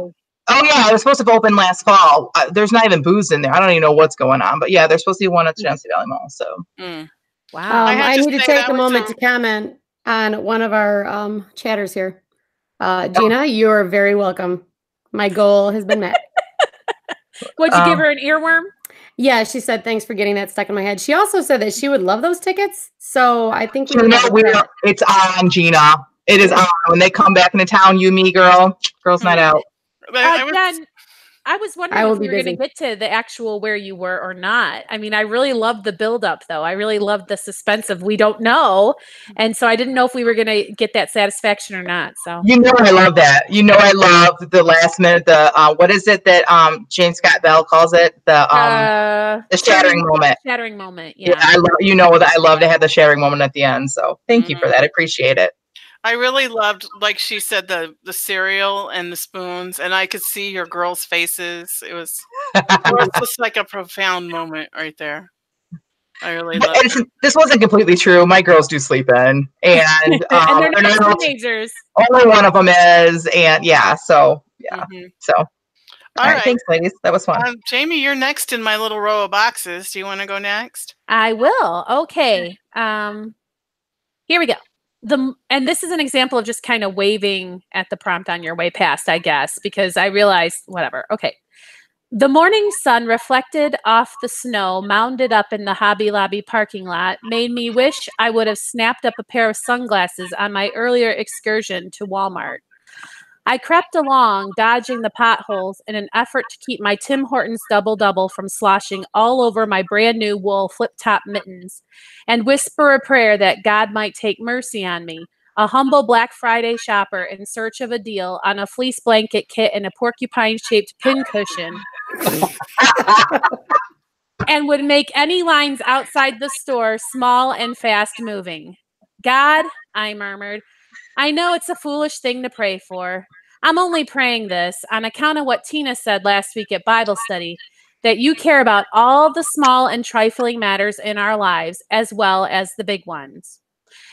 Oh, yeah, it was supposed to open last fall. There's not even booze in there. I don't even know what's going on. But, yeah, there's supposed to be one at the Genesee Valley Mall. So, Wow. I need to take a moment to comment on one of our chatters here. Gina, you're very welcome. My goal has been met. Would you give her an earworm? Yeah, she said, thanks for getting that stuck in my head. She also said that she would love those tickets. So I think it's on, Gina. It is on. When they come back into town, you, me, girls night out. Jen, I was wondering if we were going to get to the actual where you were or not. I mean, I really loved the buildup, though. I really loved the suspense of we don't know. And so I didn't know if we were going to get that satisfaction or not. So I love that. I love the last minute, what is it that James Scott Bell calls it? The shattering moment. Shattering moment, yeah. I love, that I love to have the shattering moment at the end. So thank you for that. I appreciate it. I really loved, like she said, the cereal and the spoons, and I could see your girls' faces. It was just like a profound moment right there. I really loved it. This wasn't completely true. My girls do sleep in, and they're not teenagers. Only one of them is, and so yeah. So all right, thanks, ladies. That was fun. Jamie, you're next in my little row of boxes. Do you want to go next? I will. Okay. Here we go. And this is an example of just kind of waving at the prompt on your way past, I guess, because I realized whatever. Okay. The morning sun reflected off the snow mounded up in the Hobby Lobby parking lot made me wish I would have snapped up a pair of sunglasses on my earlier excursion to Walmart. I crept along, dodging the potholes in an effort to keep my Tim Hortons double-double from sloshing all over my brand new wool flip-top mittens, and whisper a prayer that God might take mercy on me, a humble Black Friday shopper in search of a deal on a fleece blanket kit and a porcupine-shaped pincushion, and would make any lines outside the store small and fast-moving. God, I murmured, I know it's a foolish thing to pray for. I'm only praying this on account of what Tina said last week at Bible study, that you care about all the small and trifling matters in our lives as well as the big ones.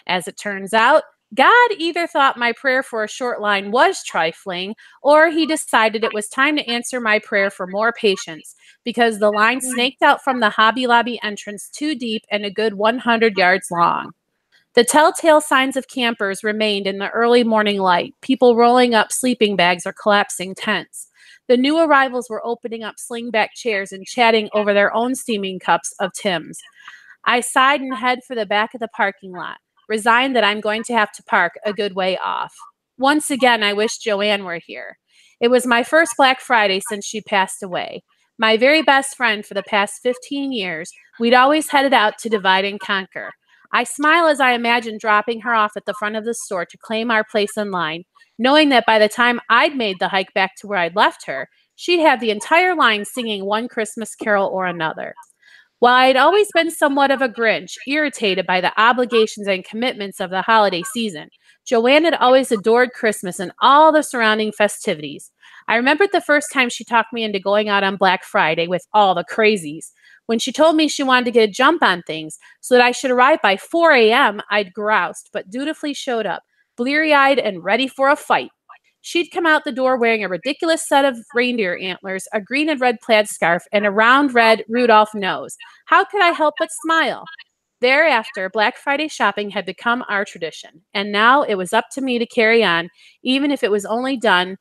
As it turns out, God either thought my prayer for a short line was trifling, or he decided it was time to answer my prayer for more patience, because the line snaked out from the Hobby Lobby entrance too deep and a good 100 yards long. The telltale signs of campers remained in the early morning light, people rolling up sleeping bags or collapsing tents. The new arrivals were opening up slingback chairs and chatting over their own steaming cups of Tim's. I sighed and headed for the back of the parking lot, resigned that I'm going to have to park a good way off. Once again, I wish Joanne were here. It was my first Black Friday since she passed away. My very best friend for the past 15 years, we'd always headed out to divide and conquer. I smile as I imagine dropping her off at the front of the store to claim our place in line, knowing that by the time I'd made the hike back to where I'd left her, she'd have the entire line singing one Christmas carol or another. While I'd always been somewhat of a Grinch, irritated by the obligations and commitments of the holiday season, Joanne had always adored Christmas and all the surrounding festivities. I remembered the first time she talked me into going out on Black Friday with all the crazies. When she told me she wanted to get a jump on things so that I should arrive by 4 a.m., I'd groused, but dutifully showed up, bleary-eyed and ready for a fight. She'd come out the door wearing a ridiculous set of reindeer antlers, a green and red plaid scarf, and a round red Rudolph nose. How could I help but smile? Thereafter, Black Friday shopping had become our tradition, and now it was up to me to carry on, even if it was done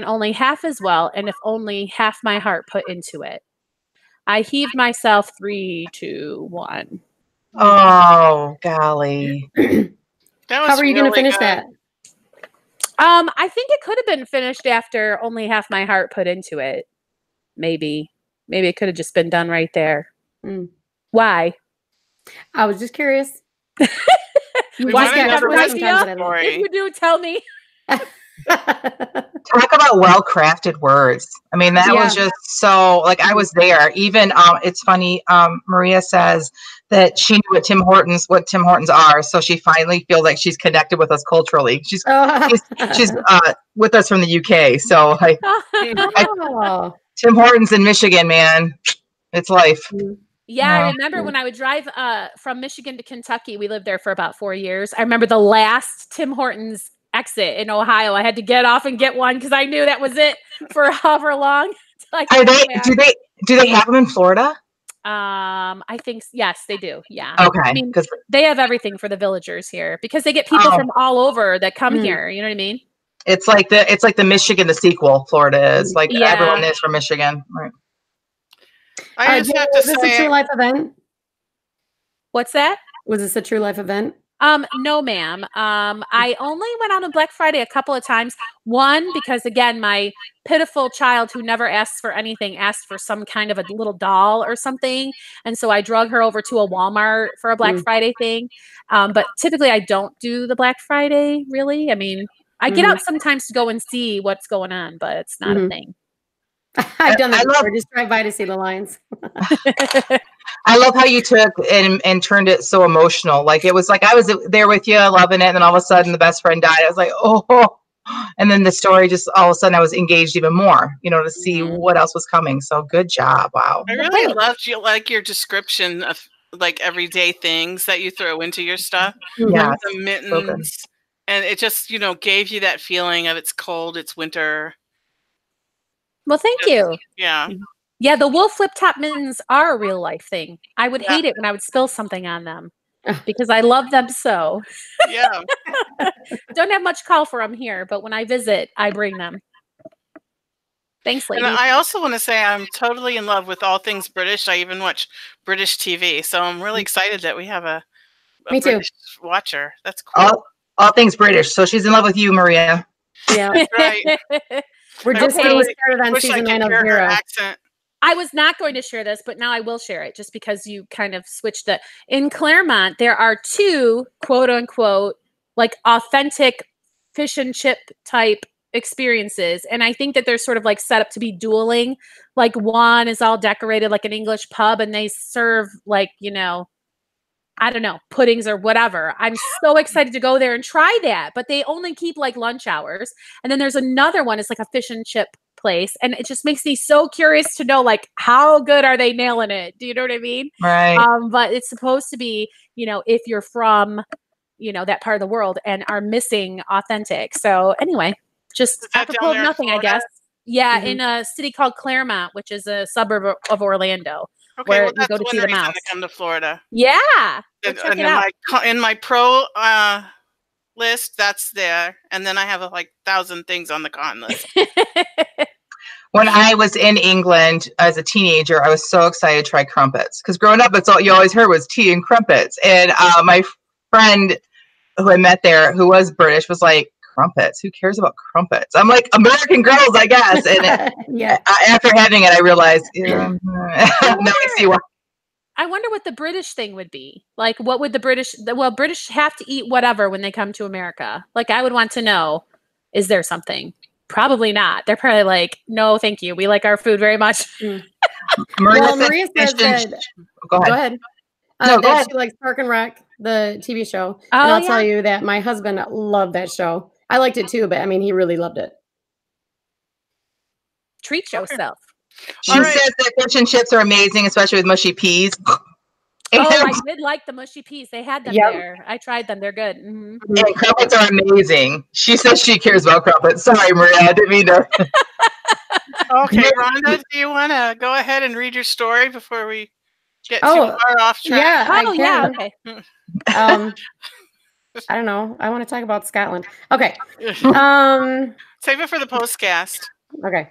only half as well, and if only half my heart put into it. I heaved myself 3, 2, 1. Oh, golly. How were you going to finish that? I think it could have been finished after only half my heart put into it. Maybe it could have just been done right there. Why? I was just curious. Why? If you do, tell me. Talk about well-crafted words. I mean, that was just so, like, I was there. Even, it's funny, Maria says that she knew what Tim Hortons are, so she finally feels like she's connected with us culturally. She's with us from the UK, so Tim Hortons in Michigan, man, it's life. Yeah, I remember when I would drive from Michigan to Kentucky, we lived there for about 4 years. I remember the last Tim Hortons exit in Ohio. I had to get off and get one because I knew that was it for however long. Do they have them in Florida? I think yes, they do. Yeah. Okay. I mean, they have everything for the villagers here because they get people from all over that come here. You know what I mean? It's like the Michigan, the sequel. Florida is like everyone is from Michigan, right? I just have to say, was this a true life event? What's that? Was this a true life event? No, ma'am. I only went out on Black Friday a couple of times. One, because again, my pitiful child who never asks for anything asked for some kind of a little doll or something. And so I drug her over to a Walmart for a Black Friday thing. But typically I don't do the Black Friday, really. I mean, I get out sometimes to go and see what's going on, but it's not a thing. I've done that before. Just drive by to see the lines. I love how you took and turned it so emotional. Like it was like I was there with you, loving it, and then all of a sudden the best friend died. I was like, oh, and then the story just all of a sudden I was engaged even more, to see what else was coming. So good job. Wow. I really loved your description of like everyday things that you throw into your stuff. Yeah. The mittens. And it just, gave you that feeling of it's cold, it's winter. Well, thank you. Yeah. Yeah, the wool flip-top mittens are a real life thing. I would hate it when I would spill something on them because I love them so. Yeah. Don't have much call for them here, but when I visit, I bring them. Thanks, And ladies. I also want to say I'm totally in love with all things British. I even watch British TV, so I'm really excited that we have a Me too. British watcher. That's cool. All things British. So she's in love with you, Maria. Yeah. That's right. We're I just Okay. getting really started on wish I season could 9 of hear her Zero. accent. I was not going to share this, but now I will share it just because you kind of switched it. In Claremont, there are 2 quote unquote like authentic fish and chip type experiences. And I think that they're sort of like set up to be dueling. Like one is all decorated like an English pub and they serve like, I don't know, puddings or whatever. I'm so excited to go there and try that, but they only keep like lunch hours. And then there's another one, it's like a fish and chip place. And it just makes me so curious to know like how good are they nailing it? Do you know what I mean? Right. But it's supposed to be, if you're from, that part of the world and are missing authentic. So anyway, just Is that down apropos of there in nothing, I Florida? guess. Yeah, Mhm. in a city called Claremont, which is a suburb of Orlando. Okay, where well, you that's go to see one the reason mouse. to come to Florida. Yeah. Go check And it out. in my pro list, that's there. And then I have like 1,000 things on the con list. When I was in England as a teenager, I was so excited to try crumpets because growing up, it's all you always heard was tea and crumpets. And my friend who I met there, who was British, was like, "Crumpets? Who cares about crumpets?" I'm like, "American girls, I guess." And Yeah. after having it, I realized, now I see why. I wonder what the British thing would be. Like, what would the British have to eat whatever when they come to America. Like, I would want to know, is there something? Probably not. They're probably like, no, thank you. We like our food very much. Maria says that. Go ahead. Go ahead. No, go that ahead. she likes Park and Rec, the TV show. Oh, and I'll yeah. tell you that my husband loved that show. I liked it too, but I mean, he really loved it. Treat yourself. She All right. says that fish and chips are amazing, especially with mushy peas. Oh, I did like the mushy peas. They had them Yep. there. I tried them. They're good. Mhm. And crumpets are amazing. She says she cares about crumpets. Sorry, Maria, I didn't mean to. Okay, Rhonda, do you want to go ahead and read your story before we get too Oh, far off track? Yeah, I Oh, yeah. can. Okay. I don't know. I want to talk about Scotland. Okay. Save it for the postcast. Okay.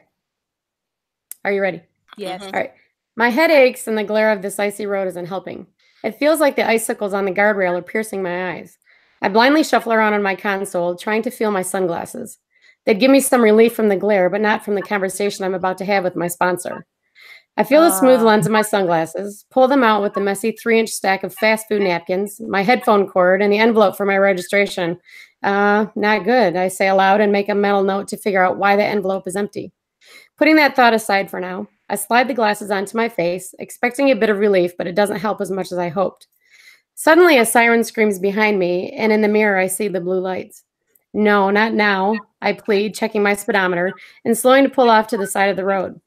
Are you ready? Yes. Mhm. All right. My head aches and the glare of this icy road isn't helping. It feels like the icicles on the guardrail are piercing my eyes. I blindly shuffle around on my console, trying to feel my sunglasses. They'd give me some relief from the glare, but not from the conversation I'm about to have with my sponsor. I feel the smooth lens of my sunglasses, pull them out with the messy 3-inch stack of fast food napkins, my headphone cord, and the envelope for my registration. Not good, I say aloud and make a mental note to figure out why the envelope is empty. Putting that thought aside for now, I slide the glasses onto my face, expecting a bit of relief, but it doesn't help as much as I hoped. Suddenly, a siren screams behind me, and in the mirror, I see the blue lights. No, not now, I plead, checking my speedometer and slowing to pull off to the side of the road.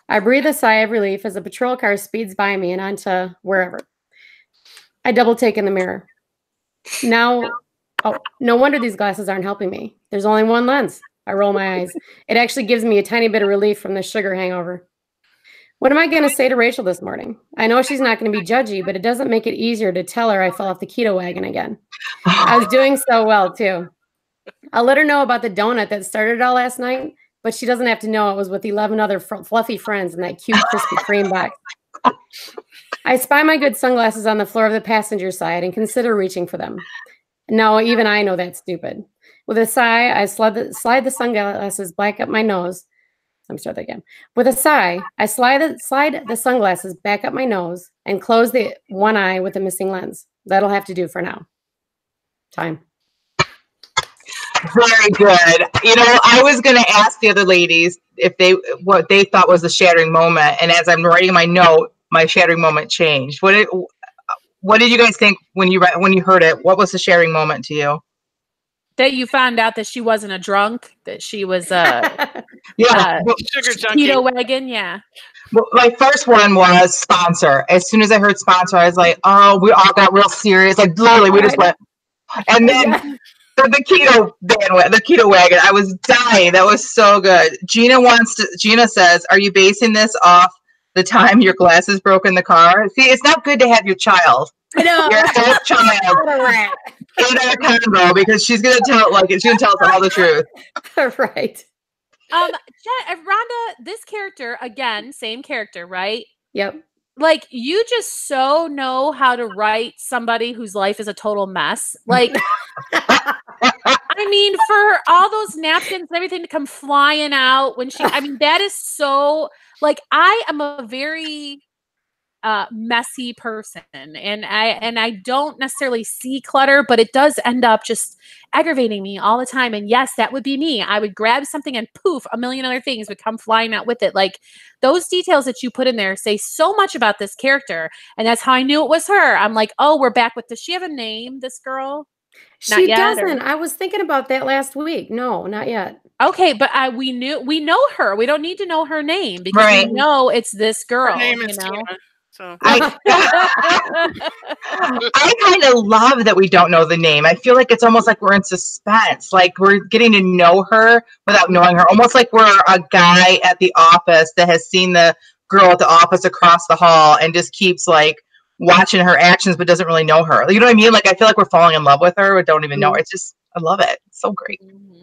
I breathe a sigh of relief as a patrol car speeds by me and onto wherever. I double take in the mirror. Now, no wonder these glasses aren't helping me. There's only one lens. I roll my eyes. It actually gives me a tiny bit of relief from the sugar hangover. What am I going to say to Rachel this morning? I know she's not going to be judgy, but it doesn't make it easier to tell her I fell off the keto wagon again. I was doing so well, too. I'll let her know about the donut that started it all last night, but she doesn't have to know it was with 11 other fluffy friends in that cute Krispy Kreme box. I spy my good sunglasses on the floor of the passenger side and consider reaching for them. No, even I know that's stupid. With a sigh, I slide the sunglasses back up my nose. Let me start that again. With a sigh, I slide the sunglasses back up my nose and close the one eye with the missing lens. That'll have to do for now. Time. Very good. You know, I was going to ask the other ladies what they thought was the shattering moment, and as I'm writing my note, my shattering moment changed. What did you guys think when you heard it? What was the shattering moment to you? That you found out that she wasn't a drunk, that she was Yeah, Sugar junkie. keto wagon. Yeah. well, my first one was sponsor. As soon as I heard sponsor, I was like, oh, we all got real serious. Like literally, we just went, and then. The keto bandwagon, the keto wagon. I was dying. That was so good. Gina says, "Are you basing this off the time your glasses broke in the car?" See, it's not good to have your child, I know. your half child, in a convo because she's gonna tell us all the truth. Right. Rhonda, this character, again, same character, right? Yep. Like, you just so know how to write somebody whose life is a total mess. Like, I mean, for all those napkins and everything to come flying out when that is so, like, I am a very messy person, and I don't necessarily see clutter, but it does end up just aggravating me all the time. And yes, that would be me. I would grab something and poof, a million other things would come flying out with it. Like, those details that you put in there say so much about this character, and that's how I knew it was her. I'm like, oh, we're back with, does she have a name, this girl? Not She yet, or- doesn't. I was thinking about that last week. No, not yet. Okay, but we know her. We don't need to know her name because Right. we know it's this girl. Her name you is know? Tina. So I kind of love that we don't know the name. I feel like it's almost like we're in suspense, like we're getting to know her without knowing her, almost like we're a guy at the office that has seen the girl at the office across the hall and just keeps like watching her actions but doesn't really know her. You know what I mean? Like, I feel like we're falling in love with her but don't even know her. It's just, I love it. It's so great.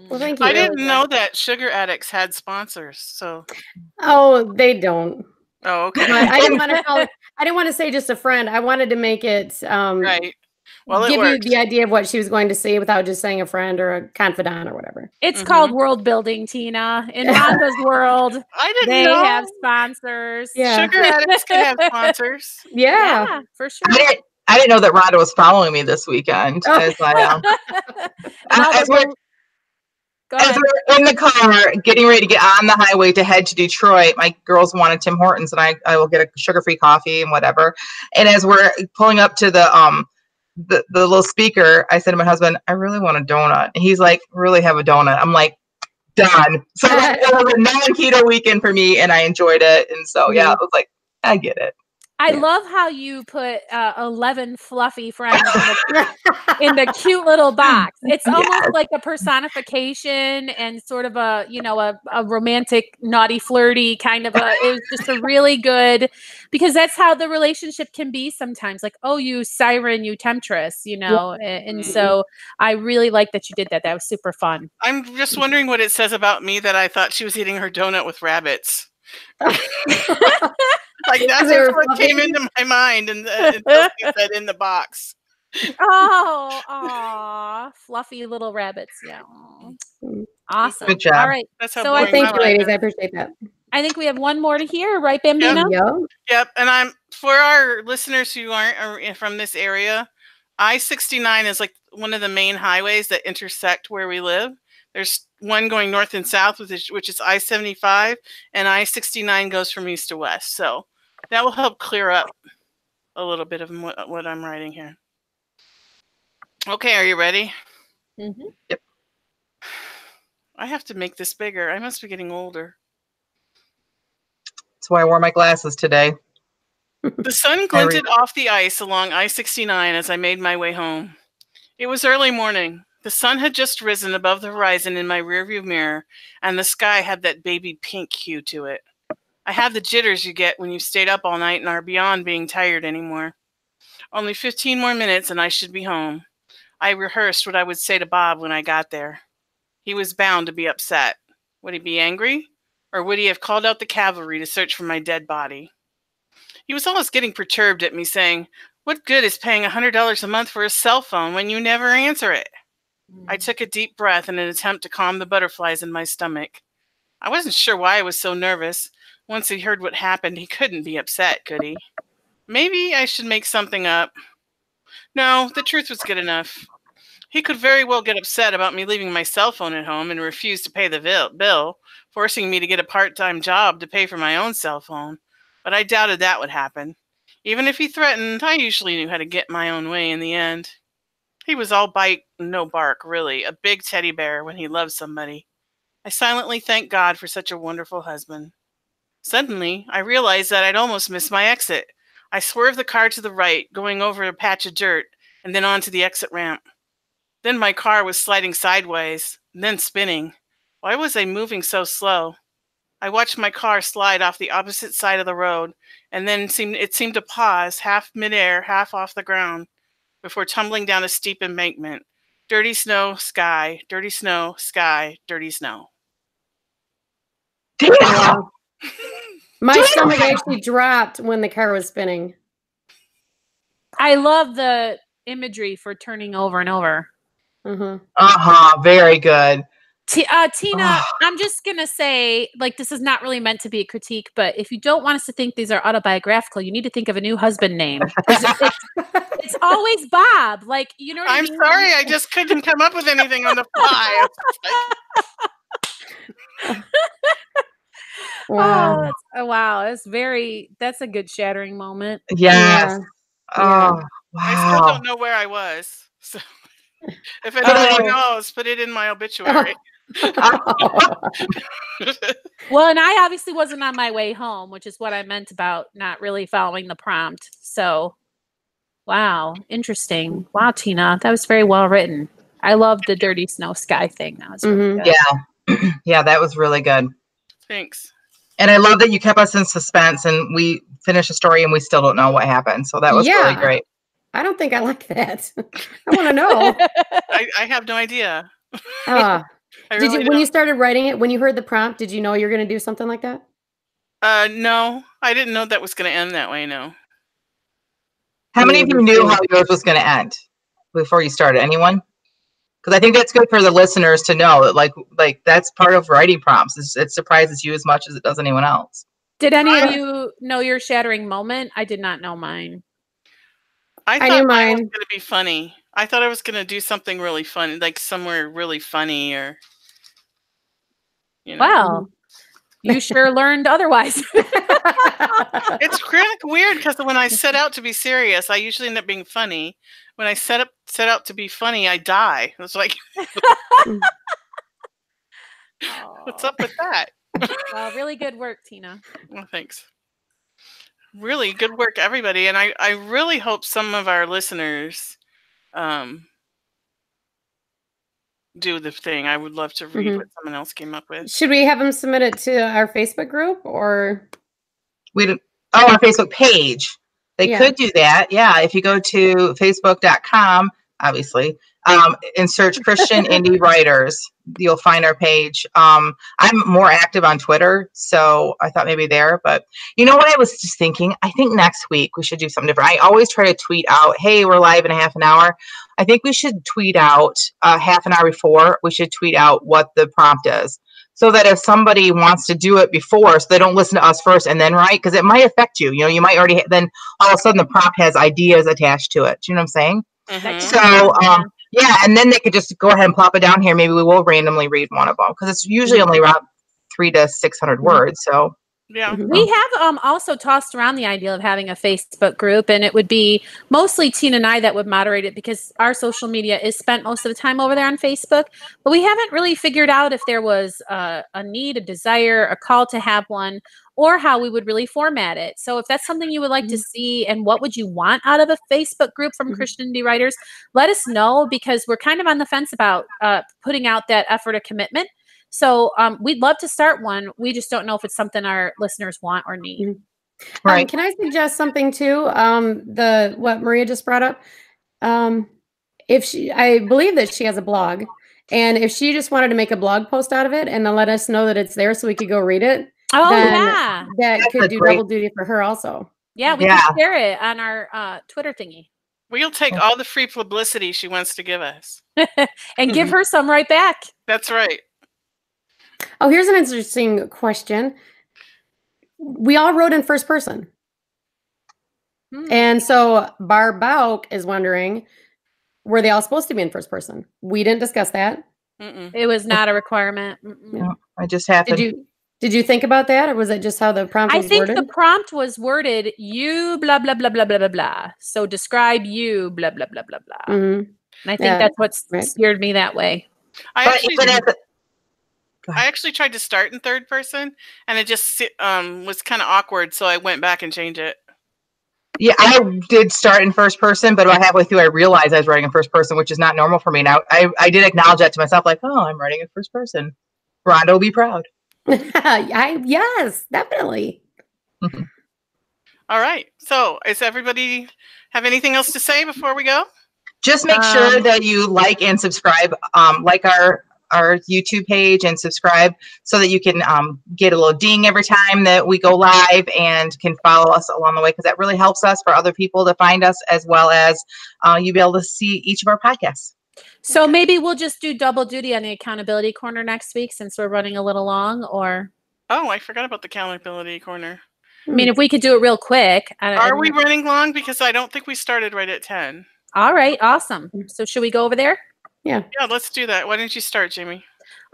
Well, thank you. I didn't know that sugar addicts had sponsors. So Oh, they don't. oh, okay. But I didn't want to call it. I didn't want to say just a friend. I wanted to make it Right. Well, it give you works. the idea of what she was going to say without just saying a friend or a confidant or whatever. It's called world building, Tina. In Rhonda's world, I didn't they know. have sponsors. Yeah. Sugar addicts can have sponsors. Yeah. Yeah, for sure. I didn't know that Rhonda was following me this weekend. Oh. As I, Now as the- we're, Go as ahead. we're in the car getting ready to get on the highway to head to Detroit, my girls wanted Tim Hortons, and I will get a sugar-free coffee and whatever. And as we're pulling up to the little speaker, I said to my husband, I really want a donut. And he's like, really have a donut. I'm like, done. So it was a non-keto weekend for me, and I enjoyed it. And so, yeah, I was like, I get it. I love how you put 11 fluffy friends in the cute little box. It's almost like a personification and sort of a, a romantic, naughty, flirty kind of it was just a really good, because that's how the relationship can be sometimes. Like, oh, you siren, you temptress, and so I really like that you did that. That was super fun. I'm just wondering what it says about me that I thought she was eating her donut with rabbits. Like, that's what came into my mind, and you said in the box. Oh, aw, fluffy little rabbits. Yeah. Awesome. Good job. All right. That's how So boring Thank my you, life ladies. is. I appreciate that. I think we have one more to hear, right, Bambino? Yep. And for our listeners who aren't from this area, I-69 is like one of the main highways that intersect where we live. There's one going north and south, which is I-75, and I-69 goes from east to west. So that will help clear up a little bit of what I'm writing here. Okay, are you ready? Mm-hmm. Yep. I have to make this bigger. I must be getting older. That's why I wore my glasses today. The sun glinted off the ice along I-69 as I made my way home. It was early morning. The sun had just risen above the horizon in my rearview mirror, and the sky had that baby pink hue to it. I had the jitters you get when you've stayed up all night and are beyond being tired anymore. Only 15 more minutes and I should be home. I rehearsed what I would say to Bob when I got there. He was bound to be upset. Would he be angry? Or would he have called out the cavalry to search for my dead body? He was almost getting perturbed at me, saying, "What good is paying $100 a month for a cell phone when you never answer it?" I took a deep breath in an attempt to calm the butterflies in my stomach. I wasn't sure why I was so nervous. Once he heard what happened, he couldn't be upset, could he? Maybe I should make something up. No, the truth was good enough. He could very well get upset about me leaving my cell phone at home and refuse to pay the bill, forcing me to get a part-time job to pay for my own cell phone. But I doubted that would happen. Even if he threatened, I usually knew how to get my own way in the end. He was all bite and no bark, really, a big teddy bear when he loved somebody. I silently thanked God for such a wonderful husband. Suddenly, I realized that I'd almost missed my exit. I swerved the car to the right, going over a patch of dirt, and then onto the exit ramp. Then my car was sliding sideways, and then spinning. Why was I moving so slow? I watched my car slide off the opposite side of the road, and then it seemed to pause, half midair, half off the ground, before tumbling down a steep embankment. Dirty snow, sky, dirty snow, sky, dirty snow. Tina! My Tina! stomach actually dropped when the car was spinning. I love the imagery for turning over and over. Very good. Tina, I'm just going to say, like, this is not really meant to be a critique, but if you don't want us to think these are autobiographical, you need to think of a new husband name. It's always Bob. Like, you know what I mean? I'm sorry, I just couldn't come up with anything on the fly. Wow. Wow. That's a good shattering moment. Yes. Yeah. Wow. I still don't know where I was. So if anybody knows, put it in my obituary. Well, and I obviously wasn't on my way home, which is what I meant about not really following the prompt. So, wow, interesting. Wow, Tina, that was very well written. I love the dirty snow sky thing. That was really good. Yeah. Yeah, that was really good. Thanks. And I love that you kept us in suspense and we finished the story and we still don't know what happened. So that was really great. I don't think I like that. I want to know. I have no idea. Did you, when you started writing it, when you heard the prompt, did you know you were going to do something like that? No, I didn't know that was going to end that way. No. How many of you knew how yours was going to end before you started? Anyone? Because I think that's good for the listeners to know that, like that's part of writing prompts. It surprises you as much as it does anyone else. Did any of you know your shattering moment? I did not know mine. I thought mine was going to be funny. I thought I was going to do something really fun, like somewhere really funny, or Wow, you sure learned otherwise. It's kind of weird because when I set out to be serious, I usually end up being funny. When I set out to be funny, I die. It's like, what's up with that? Well, really good work, Tina. Well, thanks. Really good work, everybody. And I really hope some of our listeners do the thing. I would love to read what someone else came up with. Should we have them submit it to our Facebook group or? Our Facebook page. They could do that. Yeah. If you go to facebook.com, obviously, and search Christian Indie Writers, you'll find our page. I'm more active on Twitter, so I thought maybe there. But you know what I was just thinking? I think next week we should do something different. I always try to tweet out, hey, we're live in a half an hour. I think we should tweet out half an hour before. We should tweet out what the prompt is, so that if somebody wants to do it before, so they don't listen to us first and then write, because it might affect you. You know, you might already, then all of a sudden the prompt has ideas attached to it. Do you know what I'm saying? Mm-hmm. So, yeah, and then they could just go ahead and plop it down here. Maybe we will randomly read one of them, because it's usually only around 300 to 600 words. So yeah, we have also tossed around the idea of having a Facebook group, and it would be mostly Tina and I that would moderate it, because our social media is spent most of the time over there on Facebook. But we haven't really figured out if there was a need, a desire, a call to have one, or how we would really format it. So if that's something you would like to see, and what would you want out of a Facebook group from Christian Indie Writers, let us know, because we're kind of on the fence about putting out that effort of commitment. So we'd love to start one. We just don't know if it's something our listeners want or need. Right. Can I suggest something too? What Maria just brought up. I believe that she has a blog, and if she just wanted to make a blog post out of it and then let us know that it's there so we could go read it. Oh, yeah. That could do double duty for her also. Yeah, we can share it on our Twitter thingy. We'll take all the free publicity she wants to give us. And give her some right back. That's right. Oh, here's an interesting question. We all wrote in first person. And so Barbauk is wondering, were they all supposed to be in first person? We didn't discuss that. It was not a requirement. No, I just happened. Did you think about that, or was it just how the prompt was worded? I think the prompt was worded, you blah, blah, blah, blah, blah, blah, blah. So describe you blah, blah, blah, blah, blah. And I think that's what steered me that way. I actually tried to start in third person, and it just was kind of awkward, so I went back and changed it. Yeah, I did start in first person, but about halfway through, I realized I was writing in first person, which is not normal for me. Now, I did acknowledge that to myself, like, oh, I'm writing in first person. Rhonda will be proud. Yes, definitely. All right. So, does everybody have anything else to say before we go? Just make sure that you like and subscribe, like our our YouTube page and subscribe so that you can get a little ding every time that we go live and can follow us along the way, because that really helps us for other people to find us, as well as you be able to see each of our podcasts. So maybe we'll just do double duty on the accountability corner next week since we're running a little long, or... Oh, I forgot about the accountability corner. I mean, if we could do it real quick. Are we running long? Because I don't think we started right at 10. All right, awesome. So should we go over there? Yeah. Yeah, let's do that. Why don't you start, Jamie?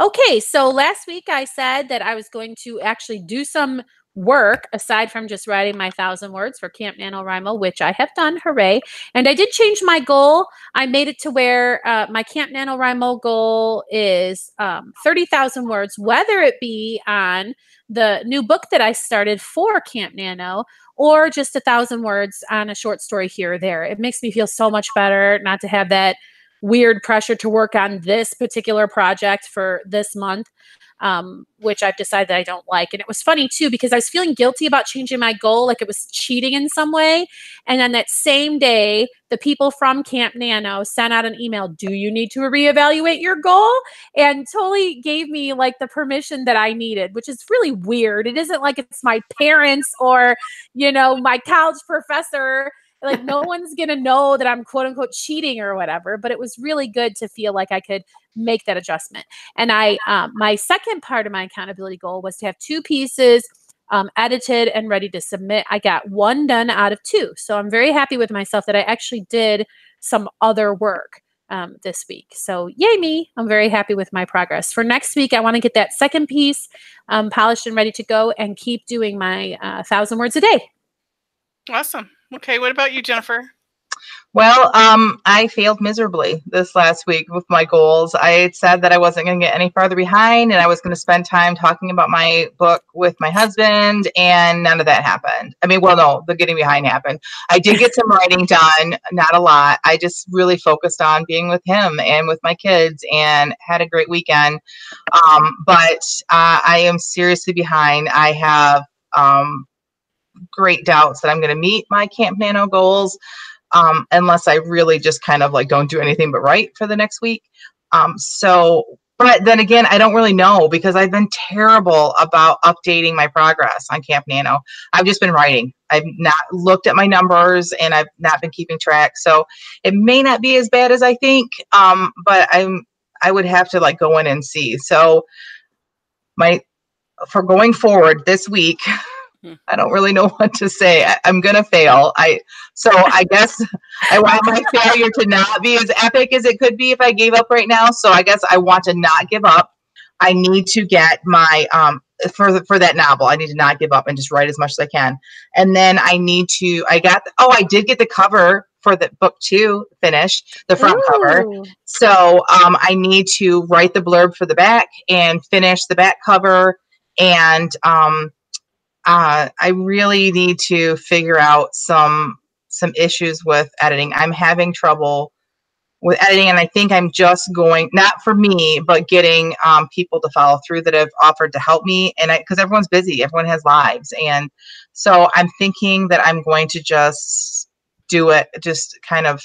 Okay, so last week I said that I was going to actually do some work aside from just writing my 1,000 words for Camp NaNoWriMo, which I have done, hooray. And I did change my goal. I made it to where my Camp NaNoWriMo goal is 30,000 words, whether it be on the new book that I started for Camp Nano, or just 1,000 words on a short story here or there. It makes me feel so much better not to have that weird pressure to work on this particular project for this month, which I've decided that I don't like. And it was funny too, because I was feeling guilty about changing my goal, like it was cheating in some way. And then that same day, the people from Camp Nano sent out an email, do you need to reevaluate your goal? And totally gave me like the permission that I needed, which is really weird. It isn't like it's my parents or, you know, my college professor. Like no one's going to know that I'm quote unquote cheating or whatever, but it was really good to feel like I could make that adjustment. And my second part of my accountability goal was to have 2 pieces edited and ready to submit. I got 1 done out of 2. So I'm very happy with myself that I actually did some other work this week. So yay me, I'm very happy with my progress. For next week, I want to get that second piece polished and ready to go and keep doing my 1,000 words a day. Awesome. Okay, what about you, Jennifer? Well, I failed miserably this last week with my goals. I had said that I wasn't going to get any farther behind, and I was going to spend time talking about my book with my husband, and none of that happened. I mean, well, no, the getting behind happened. I did get some writing done, not a lot. I just really focused on being with him and with my kids, and had a great weekend. But I am seriously behind. I have great doubts that I'm going to meet my Camp Nano goals. Unless I really just kind of like don't do anything but write for the next week. But then again, I don't really know, because I've been terrible about updating my progress on Camp Nano. I've just been writing. I've not looked at my numbers, and I've not been keeping track. So it may not be as bad as I think, but I would have to like go in and see. So for going forward this week, I don't really know what to say. I'm going to fail. So I guess I want my failure to not be as epic as it could be if I gave up right now. So I guess I want to not give up. I need to get my, for that novel, I need to not give up and just write as much as I can. And then I did get the cover for the book 2 finished, the front cover. So I need to write the blurb for the back and finish the back cover. And, I really need to figure out some issues with editing. I'm having trouble with editing, and I think I'm just going, not for me, but getting people to follow through that have offered to help me. And because everyone's busy, everyone has lives. And so I'm thinking that I'm going to just do it, just kind of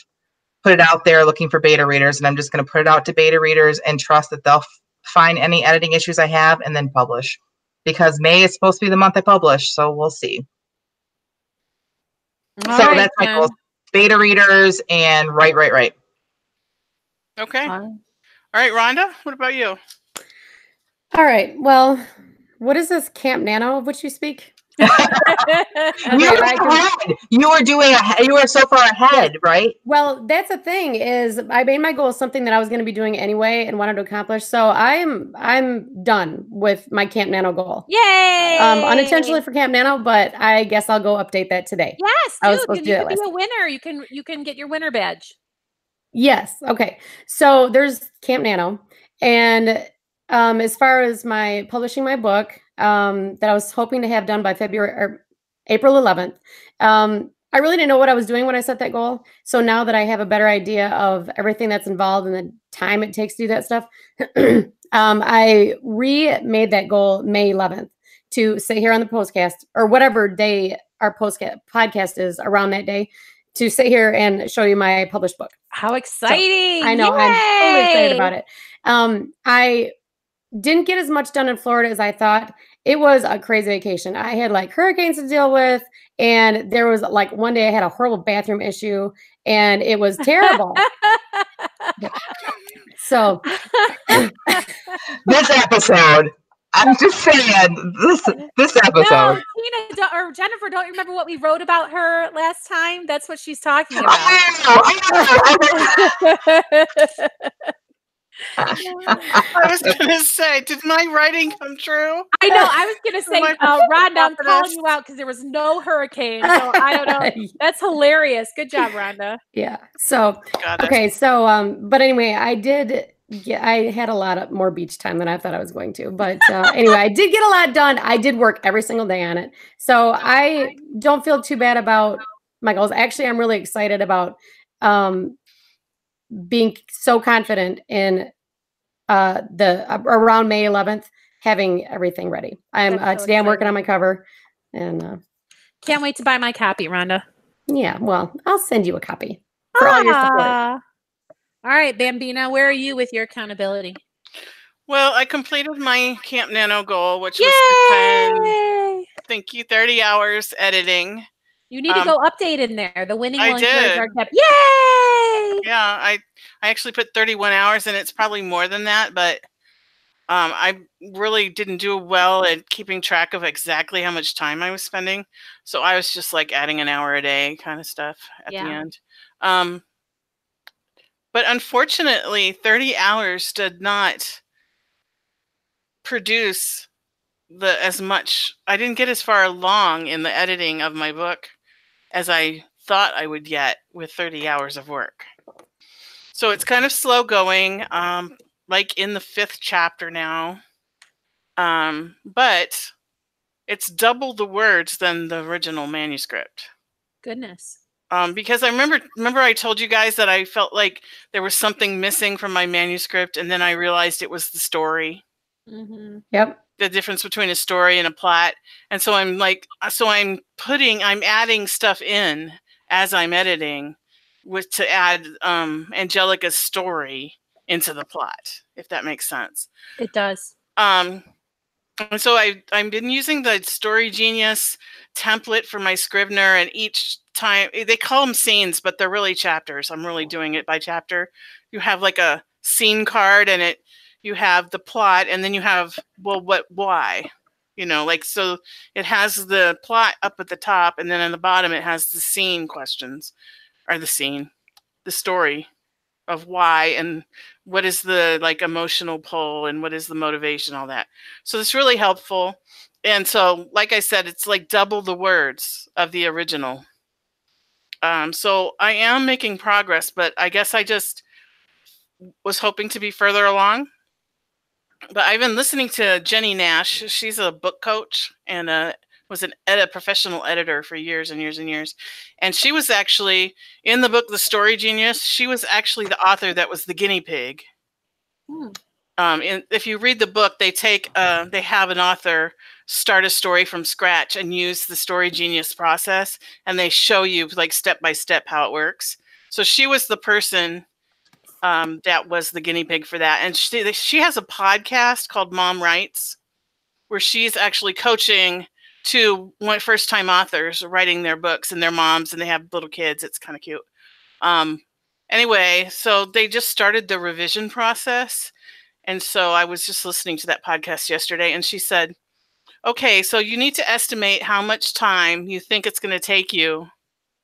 put it out there looking for beta readers. And I'm just going to put it out to beta readers and trust that they'll find any editing issues I have and then publish. Because May is supposed to be the month I publish, so we'll see. That's my goal. Beta readers and write. Okay. All right, Rhonda, what about you? All right. Well, what is this Camp Nano of which you speak? You were so far ahead, right? Well, that's the thing, is I made my goal something that I was going to be doing anyway and wanted to accomplish. So I'm done with my Camp Nano goal. Yay! Unintentionally for Camp Nano, but I guess I'll go update that today. Yes, dude, you can be a winner. You can get your winner badge. Yes. Okay. So there's Camp Nano, and as far as my publishing my book, that I was hoping to have done by April 11th. I really didn't know what I was doing when I set that goal. So now that I have a better idea of everything that's involved and the time it takes to do that stuff, I remade that goal May 11th to say here on the podcast, or whatever day our podcast is around that day, to sit here and show you my published book. How exciting! So, I know. Yay! I'm totally excited about it. I didn't get as much done in Florida as I thought. It was a crazy vacation. I had like hurricanes to deal with, and there was like one day I had a horrible bathroom issue, and it was terrible. So this episode, I'm just saying, this episode. No, Tina or Jennifer, don't you remember what we wrote about her last time? That's what she's talking about. I was going to say, did my writing come true? I know. I was going to say, Rhonda, I'm calling you out because there was no hurricane. So I don't know. That's hilarious. Good job, Rhonda. Yeah. So, okay. So, but anyway, I had a lot more beach time than I thought I was going to. But anyway, I did get a lot done. I did work every single day on it. So I don't feel too bad about my goals. Actually, I'm really excited about being so confident in around May 11th, having everything ready. Today I'm working on my cover, and can't wait to buy my copy, Rhonda. Yeah, well, I'll send you a copy for all your support. All right, Bambina, where are you with your accountability? Well, I completed my Camp Nano goal, which was to spend, 30 hours editing. You need to go update in there. The winning ones are kept. Yay! Yeah, I actually put 31 hours, and it's probably more than that, but I really didn't do well at keeping track of exactly how much time I was spending. So I was just like adding an hour a day kind of stuff at the end. But unfortunately, 30 hours did not produce as much. I didn't get as far along in the editing of my book as I thought I would get with 30 hours of work. So it's kind of slow going, like in the 5th chapter now. But it's double the words than the original manuscript. Goodness. Because I remember I told you guys that I felt like there was something missing from my manuscript, and then I realized it was the story. Mm-hmm. Yep. The difference between a story and a plot. And so I'm adding stuff in as I'm editing to add Angelica's story into the plot, if that makes sense. It does. And so I've been using the Story Genius template for my Scrivener, and each time they call them scenes, but they're really chapters. I'm really doing it by chapter. You have like a scene card, and you have the plot, and then you have, why? So it has the plot up at the top, and then on the bottom it has the scene questions, or the story of why, and what is the emotional pull, and what is the motivation, all that. So it's really helpful. And so, like I said, it's like double the words of the original. So I am making progress, but I guess I just was hoping to be further along. But I've been listening to Jenny Nash. She's a book coach and was a professional editor for years and years and years. And she was actually, in the book, The Story Genius, she was actually the author that was the guinea pig. If you read the book, they have an author start a story from scratch and use the Story Genius process, and they show you step by step how it works. So she was the person that was the guinea pig for that. And she has a podcast called Mom Writes, where she's actually coaching to first-time authors writing their books, and their moms, and they have little kids. It's kind of cute. Anyway, so they just started the revision process. And so I was just listening to that podcast yesterday, and she said, okay, so you need to estimate how much time you think it's going to take you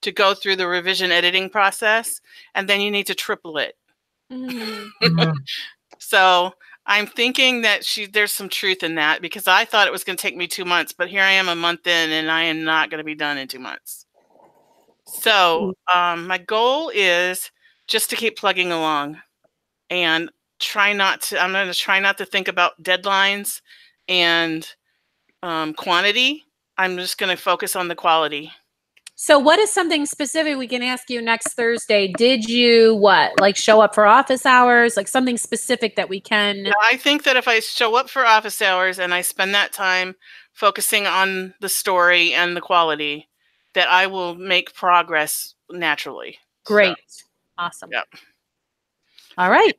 to go through the revision editing process, and then you need to triple it. Mm-hmm. So I'm thinking that there's some truth in that, because I thought it was going to take me 2 months, but here I am a month in, and I am not going to be done in 2 months. So my goal is just to keep plugging along, and I'm going to try not to think about deadlines and quantity. I'm just going to focus on the quality. So what is something specific we can ask you next Thursday? Did you show up for office hours? Something specific that we can... Yeah, I think that if I show up for office hours and I spend that time focusing on the story and the quality, that I will make progress naturally. Great. So, awesome. Yep. All right.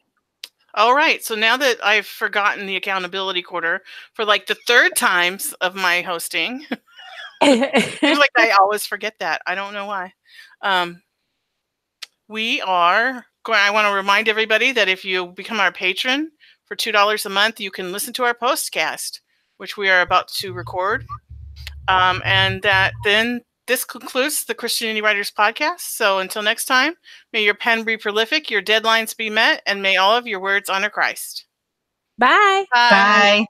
All right. So now that I've forgotten the accountability quarter for like the third times of my hosting, seems like I always forget that. I don't know why. I want to remind everybody that if you become our patron for $2 a month, you can listen to our postcast, which we are about to record. And that then this concludes the Christianity Writers Podcast. So until next time, may your pen be prolific, your deadlines be met, and may all of your words honor Christ. Bye. Bye.